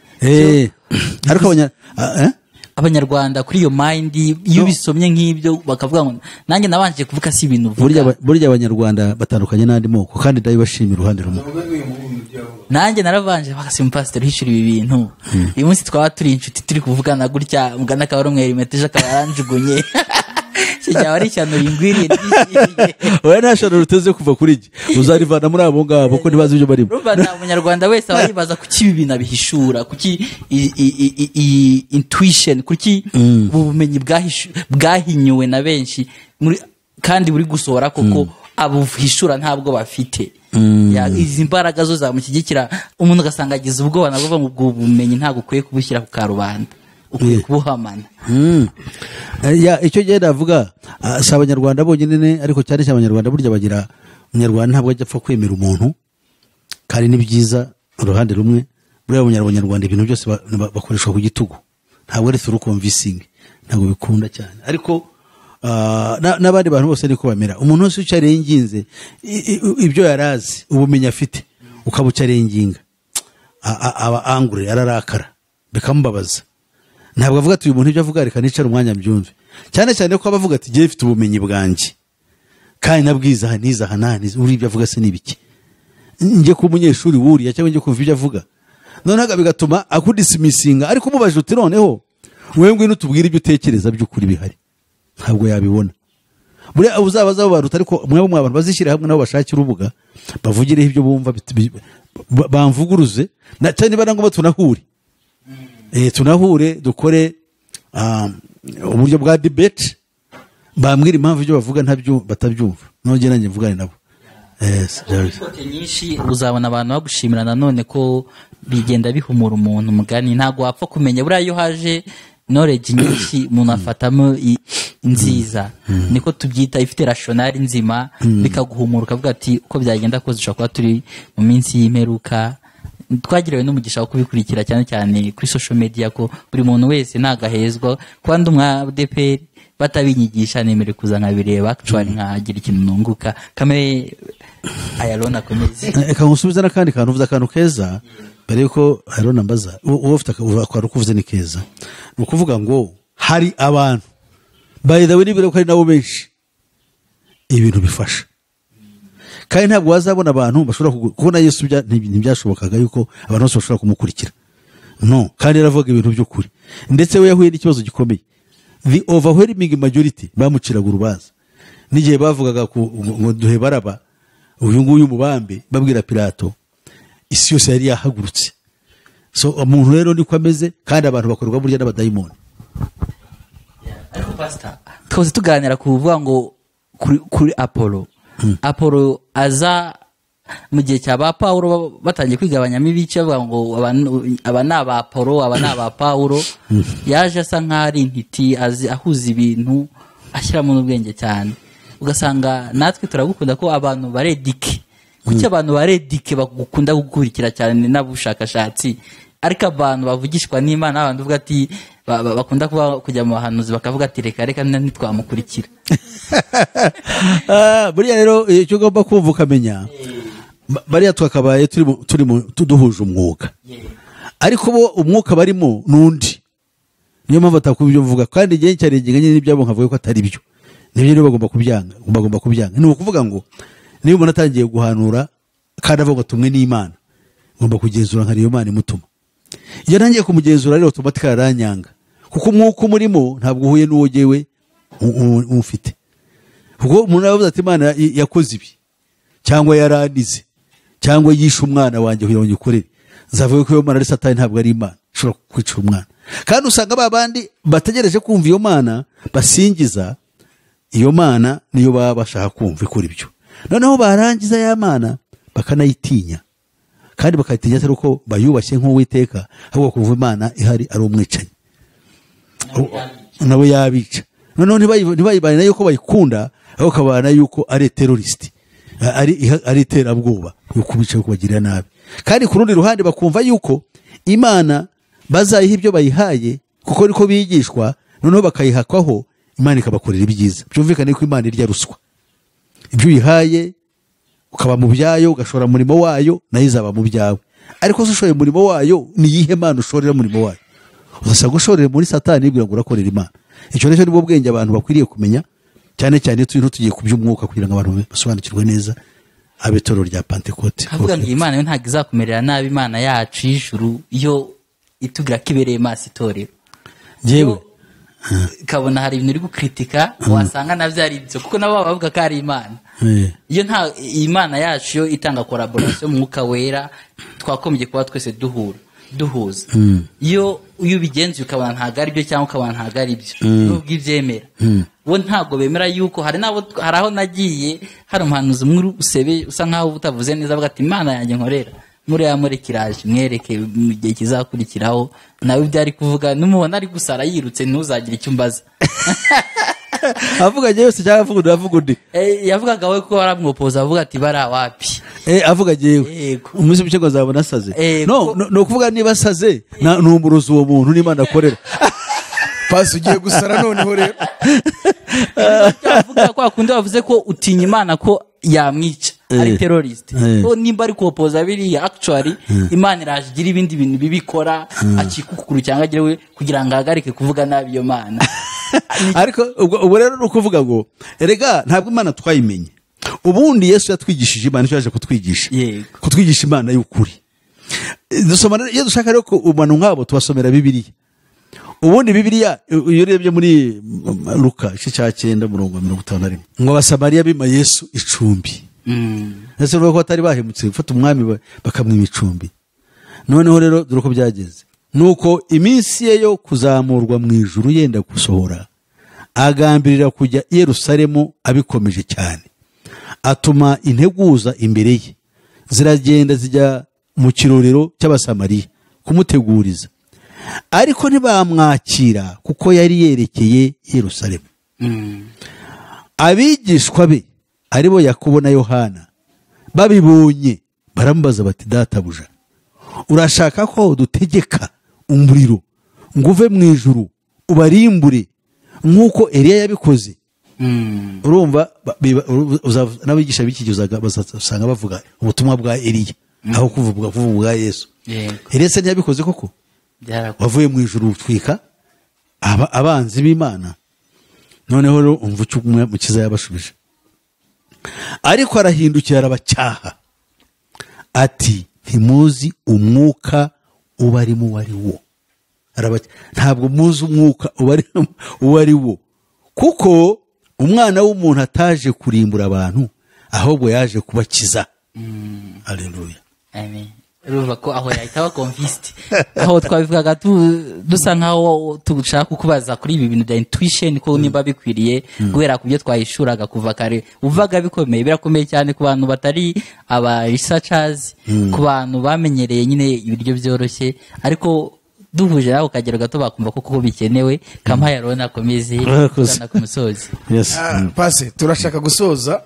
Ariko Abanyarwanda kuri iyo mind iyo bisomye nk'ibyo bakavuga ngo nanjye nabanje kuvuga si ibintu burya Abanyarwanda batandukanye n'andi moko, kandi ndabibashimira uruhande rumwe. Nanjye naravanje bakasimu pastor hishura ibi bintu. Uyu munsi twaba turi inshuti turi kuvugana gutya, mugana akaba umweri meteje akaranjugunye. Kijya ari cyano yingwiriye n'ishyiye. Oya ntashano ruteze kuva kuri iki. Uzarivana muri abo ngabo ko ntibazi ibyo barimo. Urumva na Umunyarwanda wese aba yibaza kuki ibi bintu abihishura, kuki intuition, kuki ubumenyi bwahinyuwe na benshi kandi buri gusohora koko abuhishura ntabwo bafite. Izi mbaraga zo zamushyigikira, umuntu ugasanga agize ubwoba nabwo ubwo bumenyi ntabwo ukwiye kubushyira ku karubanda. ukwiye kubuhamana. Icyo gihe navuga si abanyarwanda bonyine ariko cyane cyane abanyarwanda burya bagira umunyarwanda ntabwo ajya apfa kwemera umuntu kandi ni byiza uruhande rumwe buriya abanyarwanda ibintu byose bakoreshwa ku gitugu ntabwo ari through convincing ntabwo bikunda cyane ariko n'abandi bantu bose niko bamera umuntu wese icyo arenginze ibyo yarazi ubumenyi afite ukabuca arenginga aba angure ararakara bikamubabaza ntabwo avuga ati uyu muntu ibyo avuga reka nicara umwanya mbyumve cyane cyane ko abavuga ati ngiye mfite ubumenyi bwanjye kandi nabwiza aha niza aha naniza uri ibyo avuga se n'ibiki njye ku munyeshuri wuriya cyangwa njye kumva ibyo avuga noneho bigatuma akudisimisinga ariko umubaje uti noneho wewe ngwino tubwire ibyo utekereza by'ukuri bihari ntabwo yabibona buriya uzabaza abo bantu ariko mwebwe abantu bazishyira hamwe nabo bashakira urubuga bavugireho ibyo bumva bamvuguruze cyane niba nangombwa tunahure dukore uburyo bwa debate bambwira impamvu ibyo bavuga batabyumva nongera nanjye mvugane nabo nyinshi uzabona abantu bagushimira nanone ko bigenda bihumura umuntu mugani ntabwo wapfa kumenya buriya iyo haje knowledge nyinshi umuntu afatamo nziza niko tubyita ifite rationale nzima bikaguhumura ukavuga ati uko byagenda kose ushobora kuba turi mu minsi y'imperuka twagiriwe n'umugisha wo kubikurikira cyane cyane kuri social media ko buri muntu wese nagahezwa kuba ndi umwadeperi batabinyigisha nemere kuza nkabireba actually nkagira ikintu nunguka kame ayarona komeze eka nkusubiza n'akandi kantu uvuze akantu keza mbere yuko ayarona mbaza uwo ufite akantu kuvuze ni keza ni ukuvuga ngo hari abantu bayidawe n'ibiro ko ari nabo benshi ibintu bifasha kandi ntabwo wazabona abantu bashobora kubona Yesu ntibyashobokaga yuko abantu bose bashobora kumukurikira no kandi yaravuga ibintu by'ukuri ndetse we yahuye n'ikibazo gikomeye the overwhelming majority bamuciraga urubanza n'igihe bavugaga ngo duhe Baraba uyu nguyu mubambe babwira Pilato isi yose yari yahagurutse so umuntu rero niko ameze kandi abantu bakorwa burya n'abadayimoni pastor twose tuganira kuvuga ngo kuri Apollo aza mu gihe cya ba Paulo batangiye kwigabanyamo ibice bavuga ngo aba ni aba Apollo aba ni aba Paulo yaje asa nk'ari intiti ahuza ibintu ashyiramo n'ubwenge cyane ugasanga natwe turagukunda ko abantu baredike kuki abantu baredike bagukunda gukurikira cyane n'abushakashatsi ariko abantu bavugishwa n'Imana abantu bavuga ati bakunda kujya mu bahanuzi bakavuga ati reka ntitwamukurikira buriya rero icyo ugomba kumva ukamenya bariya twakabaye tuduhuje umwuka ariko bo umwuka barimo n'undi niyo mpamvu atakuba ibyo mvuga kandi igihe cyarengenganye n'ibyabo nkavuga ko atari byo nibyo rero bagomba kubyanga ni ukuvuga ngo niba umuntu atangiye guhanura kandi avuga tumwe n'Imana ngomba kugenzura nka iyo Mana imutuma iyo ntangiye kumugenzura rero automatically aranyanga kuko umwuka umurimo ntabwo uhuye n'uwo jyewe umufite kuko umuntu aravuga ati Imana yakoze ibi cyangwa yaranize cyangwa yishe umwana wanjye kugira ngo ngikorere zavuye ko iyo Mana ari Satani ntabwo ari Imana ishobora kwicira umwana kandi usanga babandi bategereje kumva iyo Mana basingiza iyo Mana niyo baba bashaka kumva ikora ibyo noneho barangiza ya Mana bakanayitinya kandi bakayitinya atari uko bayubashye nk'Uwiteka ahubwo kumva Imana ihari ari umwicanyi nabo yabica noneho ntibayibane yuko bayikunda ahubwo kabana yuko ari terrorist ari iterabwoba yuko bicaye kubagirira nabi kandi ku rundi ruhande bakumva yuko Imana bazayiha ibyo bayihaye kuko niko bigishwa noneho bakayihakwaho Imana ikabakorera ibyiza byumvikane ko Imana irya ruswa ibyo uyihaye ukaba mu byayo ugashora umurimo wayo nayo izaba mu byawe ariko se ushoye umurimo wayo ni yihe Mana ushorera umurimo wayo uzasanga ushorera muri Satani ibwira ngo urakorera Imana icyo rero nibwo bwenge abantu bakwiriye kumenya cyane cyane tugiye ku by'umwuka kugira ngo abantu basobanukirwe neza abetoro rya Pentecote avuga ngo Imana yo ntabwo izakumerera nabi Imana yacu y'ijuru iyo itugira kibereye maso itorero yewe kabona hari ibintu uri gukritika wasanga navyo ari byo kuko nabo bavuga ko ari Imana iyo nta Imana yacu yo itanga collaboration mu mwuka wera twakomeje kuba twese duhuza iyo ubigenza ukabona ntago ari byo cyangwa ukabona ntago ari byo nubwo ibyemera bo ntago bemera yuko hari aho nagiye hari umuhanuzi umwe usebe usa nkaho utavuze neza avuga ati Imana yanjye nkorera muriya murekeraje mwereke mu gihe kizakurikiraho nawe ibyo ari kuvuga numubona ari gusara yirutse ntuzagire icyo umbaza avuga yose cyangwa avuga undi yavugaga we ko baramwopoza avuga ati bara wapi avuga jewe umunsi mucyo ngo zabona asaze no kuvuga niba asaze ni umurozi uwo muntu n'Imana akorera pasi ugiye gusara noneho rero avuga ko akunda bavuze ko utinya Imana ko yamwica ari terrorist nimba ari kuopoza biriya actually Imana iraje igira ibindi bintu bibikora akikukuru cyangwa agirewe kugira ngo ahagarike kuvuga nabi iyo Mana ariko ubwo rero nukuvuga ngo erega ntabwo Imana twayimenye ubundi Yesu yatwigishije Imana cyaje kutwigisha Imana y'ukuri dusoma iyo dushaka rero ko umuntu nkabo tubasomera Bibiliya ubundi Bibiliya iyo urebye muri Luka 9:51 ngo abasamariya bima Yesu icumbi ese rero ko atari bahemutse gufata umwami bakamwima icumbi noneho rero dore ko byageze nuko iminsi ye yo kuzamurwa mu ijuru yenda gusohora agambirira kujya i Yerusalemu abikomeje cyane atuma integuza imbere ye ziragenda zijya mu kirorero cy'abasamariya kumuteguriza ariko ntibamwakira kuko yari yerekeye i Yerusalemu abigishwa be aribo Yakobo na Yohana babibonye baramubaza bati databuja urashaka ko dutegeka umuriro nguve mu ijuru ubarimbure nkuko Eliya yabikoze urumva n'abigisha bikigizaga basanga bavuga ubutumwa bwa Eliya aho kuvuga bwa Yesu Eliya se ntiyabikoze koko wavuye mu ijuru utwika abanzi b'Imana noneho rero umva icyo Umukiza yabashubije ariko arahindukira arabacyaha ati ntimuzi umwuka ubarimo wari wo ntabwo muzi umwuka uwari wo kuko umwana w'umuntu ataje kurimbura abantu ahubwo yaje kubakiza haleluya amen ruva ko aho yahita convinced aho twabivugaga dusa nkaho tugushaka kukubaza kuri ibi bintu bya intuition ko nimba bikwiriye guhera kubyo twayishuraga kuva kare uvaga bikomeye birakomeye cyane ku bantu batari aba researchers ku bantu bamenyereye nyine ibiryo byoroshye ariko duhuje naho kagero gato bakumva ko bikenewe kama yarona akomeze kana kumusozi pase turashaka gusoza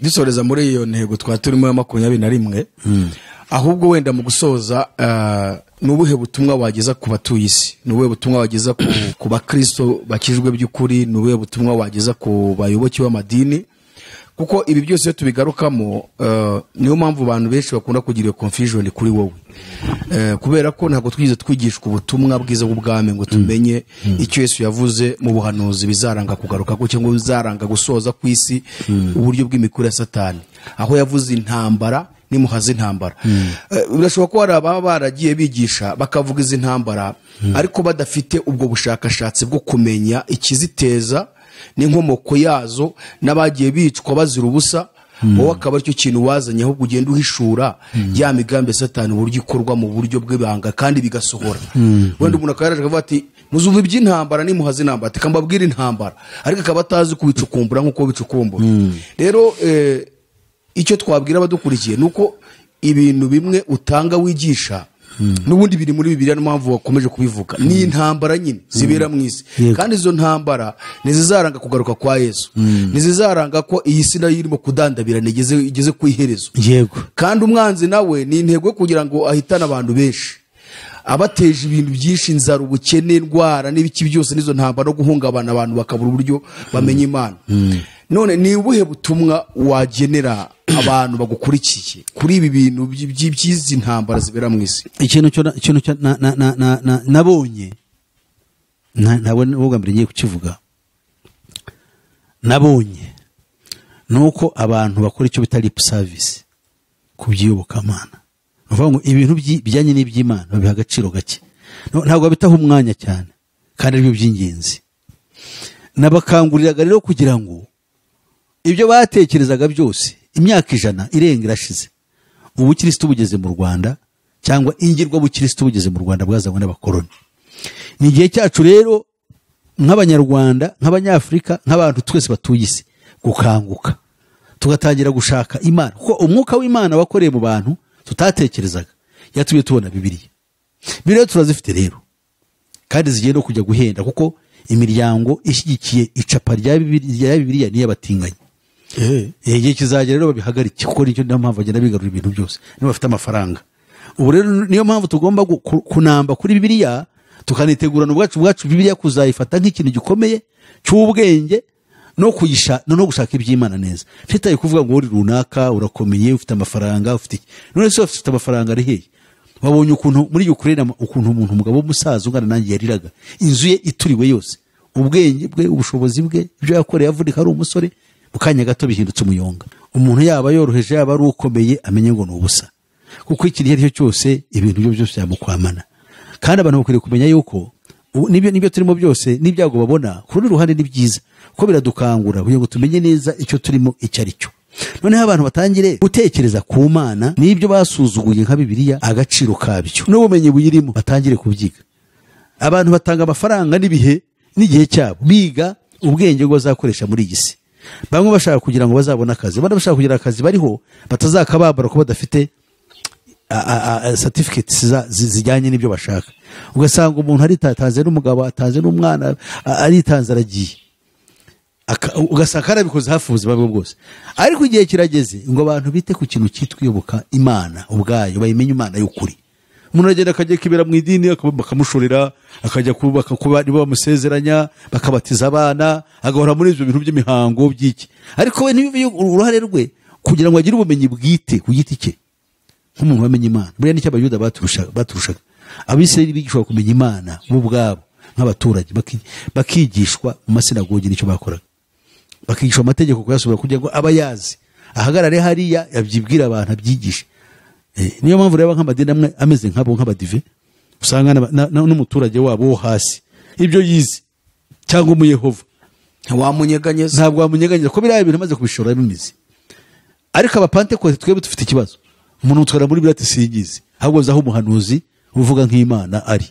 dusoreza muri iyo ntego twaturimo ya 21 ahubwo wenda mu gusoza nubuhe butumwa wageza ku batuye isi nubuhe butumwa wageza ku bakristo bakijwe by'ukuri nubuhe butumwa wageza ku bayoboke b'amadini kuko ibi byose tubigarukamo niyo mpamvu abantu benshi bakunda kugira confusion kuri wowe kubera ko ntabwo twize twigishwa ubutumwa bwiza bw'ubwami ngo tumenye icyo Yesu yavuze mu buhanuzi bizaranga kugaruka ko cyangwa bizaranga gusoza ku isi uburyo bw'imikuru ya Satani aho yavuze intambara nimuhaze intambara birashoboka ko hari ababa baragiye bigisha bakavuga izi ntambara ariko badafite ubwo bushakashatsi bwo kumenya ikiziteza n'inkomoko yazo n'abagiye bicwa bazira ubusa wowe akaba aricyo kintu wazanye ahubwo ugenda uhishura ya migambi ya Satani uburyo ikorwa mu buryo bw'ibanga kandi bigasohora wenda umuntu akaraje akavuga ati muzumva iby'intambara nimuhaze intambara ati kambabwira intambara ariko akaba atazi kubicukumbura nk'uko bicukumbura rero icyo twabwira abadukurikiye nuko ibintu bimwe utanga wigisha nubundi biri muri Bibiliya n'impamvu wakomeje kubivuga ni intambara nyine zibera mu isi kandi izo ntambara nizizaranga kugaruka kwa Yesu nizizaranga ko iyi si nayo irimo kudandabirana igeze ku iherezo yego kandi umwanzi nawe ni intego kugira ngo ahitane abantu benshi abateje ibintu byinshi inzara ubukene indwara n'ibiki byose nizo ntambara no guhungabana abantu bakabura uburyo bamenya Imana none ni ubuhe butumwa wagenera abantu bagukurikiye kuri ibi bintu by'izi ntambara zibera mu isi ikintu nabonye ntabwo n'ubwo mbere ngiye kukivuga nabonye nuko abantu bakora icyo bita lip service kubyiyobokamana uvuga ngo ibintu bijyanye n'iby'Imana babiha agaciro gake ntabwo bitaho umwanya cyane kandi aribyo by'ingenzi nabakanguriraga rero kugira ngo ibyo batekerezaga byose imyaka 100 irenga irashize ubukristo bugeze mu Rwanda cyangwa ingirwa bukristo bugeze mu Rwanda bwazanywe n'abakoloni ni igihe cyacu rero nk'abanyarwanda nk'abanyafrika nk'abantu twese batuye isi gukanguka tugatangira gushaka Imana kuko umwuka w'Imana wakoreye mu bantu tutatekerezaga yatumye tubona bibiliya turazifite rero kandi zigiye no kujya guhenda kuko imiryango ishyigikiye icapa rya bibiliya niyo abatinganyi igihe kizagera rero babihagarike kuko nicyo niyo mpamvu bagenda bigarura ibintu byose niba bafite amafaranga. Ubu rero niyo mpamvu tugomba kunamba kuri bibiliya tukanitegurana ubwacu bibiliya kuzayifata nk'ikintu gikomeye cy'ubwenge no gushaka iby'Imana neza. Ntitaye kuvuga ngo uri runaka urakomeye ufite amafaranga ufite none se ufite amafaranga ari hehe? Wabonye ukuntu muri Ukraine ukuntu umuntu umugabo w'umusaza ungana nanjye yariraga inzu ye ituriwe yose, ubwenge bwe ubushobozi bwe ibyo yakoreye avunika ari umusore ukanya gato bihindutse umuyonga. Umuntu yaba yoroheje yaba ari ukomeye amenye ngo nubusa kuko ikiri cyo cyose ibintu byo byose byamukwamana. Kandi abantu bakwiriye kumenya yuko nibyo turimo byose n'ibyago babona ku rundi ruhande ni byiza kuko biradukangura kugira ngo tumenye neza icyo turimo icyo ari cyo. Noneho abantu batangire gutekereza ku Mana n'ibyo basuzuguye nka Bibiliya agaciro kabyo n'ubumenyi buyirimo batangire kubyiga. Abantu batanga amafaranga n'ibihe n'igihe cyabo biga ubwenge bwo bazakoresha muri iyi si. Bamwe bashaka kugira ngo bazabone akazi, abandi bashaka kugira akazi bariho batazakababara ko badafite certificates zijyanye n'ibyo bashaka. Ugasanga umuntu aritanze n'umugabo atanze n'umwana aritanze aragiye ugasanga arabikoze hafi ubuzima bwe bwose. Ariko igihe kirageze ngo abantu bite ku kintu cyitwiyoboka Imana ubwayo bayimenye Imana y'ukuri. Umuntu agenda akajya kibera mu idini bakamushorera akajya kubaka kuba nibo bamusezeranya bakabatiza abana agahora muri ibyo bintu by'imihango by'iki. Ariko we nibivuye uruhare rwe kugira ngo agire ubumenyi bwite ku giti cye nk'umuntu wamenye Imana. Buriya nicyo abayuda baturushaga. Abisirayeli bigishwa kumenya Imana bo ubwabo nk'abaturage bakigishwa mu masinagogi nicyo bakoraga. Bakigishwa amategeko kuyasubira kugira ngo abayazi ahagarare hariya yabyibwira abantu abyigishe. Niyo mpamvu reba nk'amadini amwe ameze nk'abo nk'abadive usanga n'umuturage wabo wo hasi ibyo yize cyangwa umuyehova wamunyeganyeza ntabwo wamunyeganyeza ko biriya bintu amaze kubishora bimizi. Ariko abapantekote twebwe dufite ikibazo, umuntu utwara muri birati singizi ahubwo zaho umuhanuzi uvuga nk'Imana ari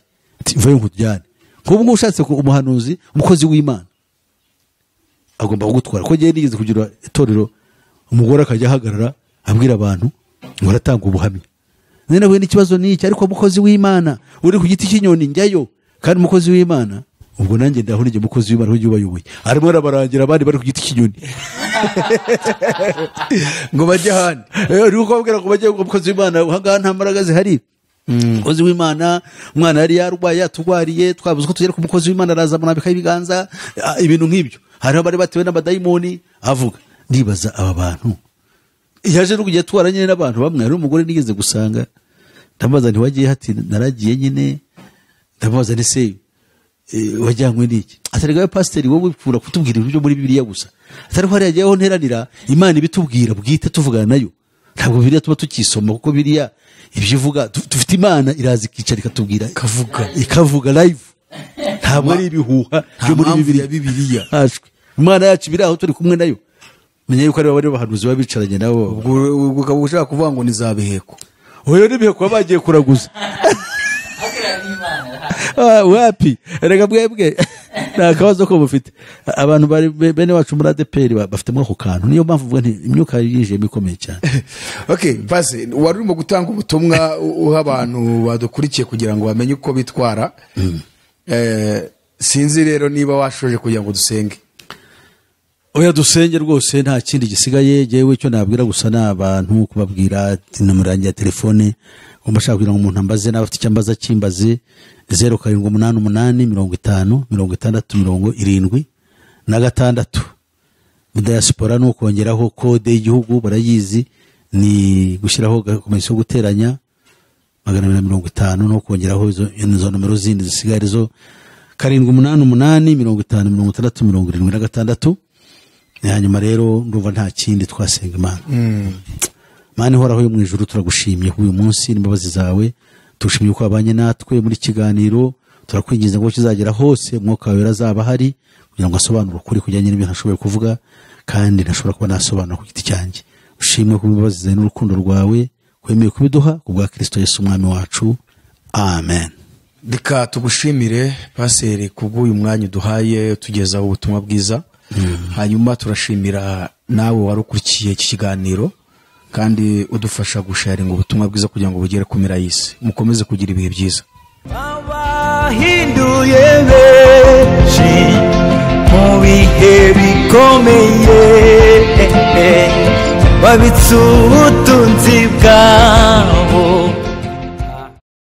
mvayo nkujyane nk'ubu ushatse ko umuhanuzi umukozi w'Imana agomba kugutwara. Ko giye nigeze kugira itorero umugore akajya ahagarara abwira abantu ngo aratanga ubuhamya. Nene we n'ikibazo n'iki ariko umukozi w'Imana uri ku giti cy'inyoni njyayo kandi umukozi w'Imana ubwo nanjye ndaho nige umukozi w'Imana ujye ubayoboye arimo arabarangira abandi bari ku giti cy'inyoni ngo bajye handi uri kubabwira ngo bajye umukozi w'Imana uhanga nta mbaraga zihari. Umukozi w'Imana umwana yari yarwaye atugwariye twabuze ko tugera ku mukozi w'Imana araza munabika ibiganza ibintu nk'ibyo. Hariho bari batewe n'abadayimoni avuga ndibaza aba bantu yaje no kujya twaranye n'abantu bamwe. Ari umugore nigeze gusanga ndamubaza nti wagiye hati naragiye nyine ndamubaza nti se wajyanywe n'iki? Atari gawe pasiteri wowe wipfura kutubwira ibyo muri Bibiliya gusa atari ko hari yagiyeho nteranira Imana ibitubwira bwite tuvugana nayo. Ntabwo Bibiliya tuba tukisoma kuko Bibiliya ibyo ivuga dufite Imana iraza ikicara ikatubwira ikavuga live ntabwo ari ibihuha byo muri Bibiliya. Imana yacu biri aho turi kumwe nayo. Menya yuko ari bari bahanuzi babicaranye nabo ubwo ukaba ushaka kuvuga ngo nizabiheko oyo n'ibiheko bagiye kuraguza wapi rega bwebwe nta kabazo ko bufite abantu bari bene wacu muri ADPR bafitemo ako kantu. Niyo mpamvu uvuga nti imyuka yije mikomeye cyane. Okay base wari urimo gutanga ubutumwa uha abantu badukurikiye kugira ngo bamenye uko bitwara. Sinzi rero niba washoje kugira ngo dusenge. Oya dusenge rwose nta kindi gisigaye. Jewe cyo nabwira gusa n'abantu kubabwira nomero yanjye ya telefone umashaka kugira ngo umuntu ambaze n'abafite cyambaza kimbaze 0788506676 mu diaspora no kongeraho code y'igihugu barayizi ni gushyiraho komisiyo guteranya 250 no kongeraho izo nomero zindi zisigaye zo 78855676. Hanyuma rero ndumva nta kindi twasenga Imana. Mana ihoraho yo mu ijuru turagushimiye uyu munsi n'imbabazi zawe. Tushimiye uko abanye natwe muri kiganiro. Turakwinginze ngo kizagera hose umwuka wawe azaba hari kugira ngo asobanure ukuri kujyanye n'ibintu ashoboye kuvuga kandi ntashobora kuba nasobanura ku giti cyanjye. Ushimwe ku mbabazi zawe n'urukundo rwawe kwemeye kubiduha kubwa Kristo Yesu umwami wacu. Amen. Reka tugushimire paseri kubw'uyu mwanya duhaye tugezaho ubutumwa bwiza. Hanyuma turashimira nawe warukurikiye iki kiganiro kandi udufasha gusharinga ubutumwa bwiza kugira ngo bugere ku mpera y'isi. Mukomeze kugira ibihe byiza. abahinduye benshi mu bihe bikomeye babitse ubutunzi bwawe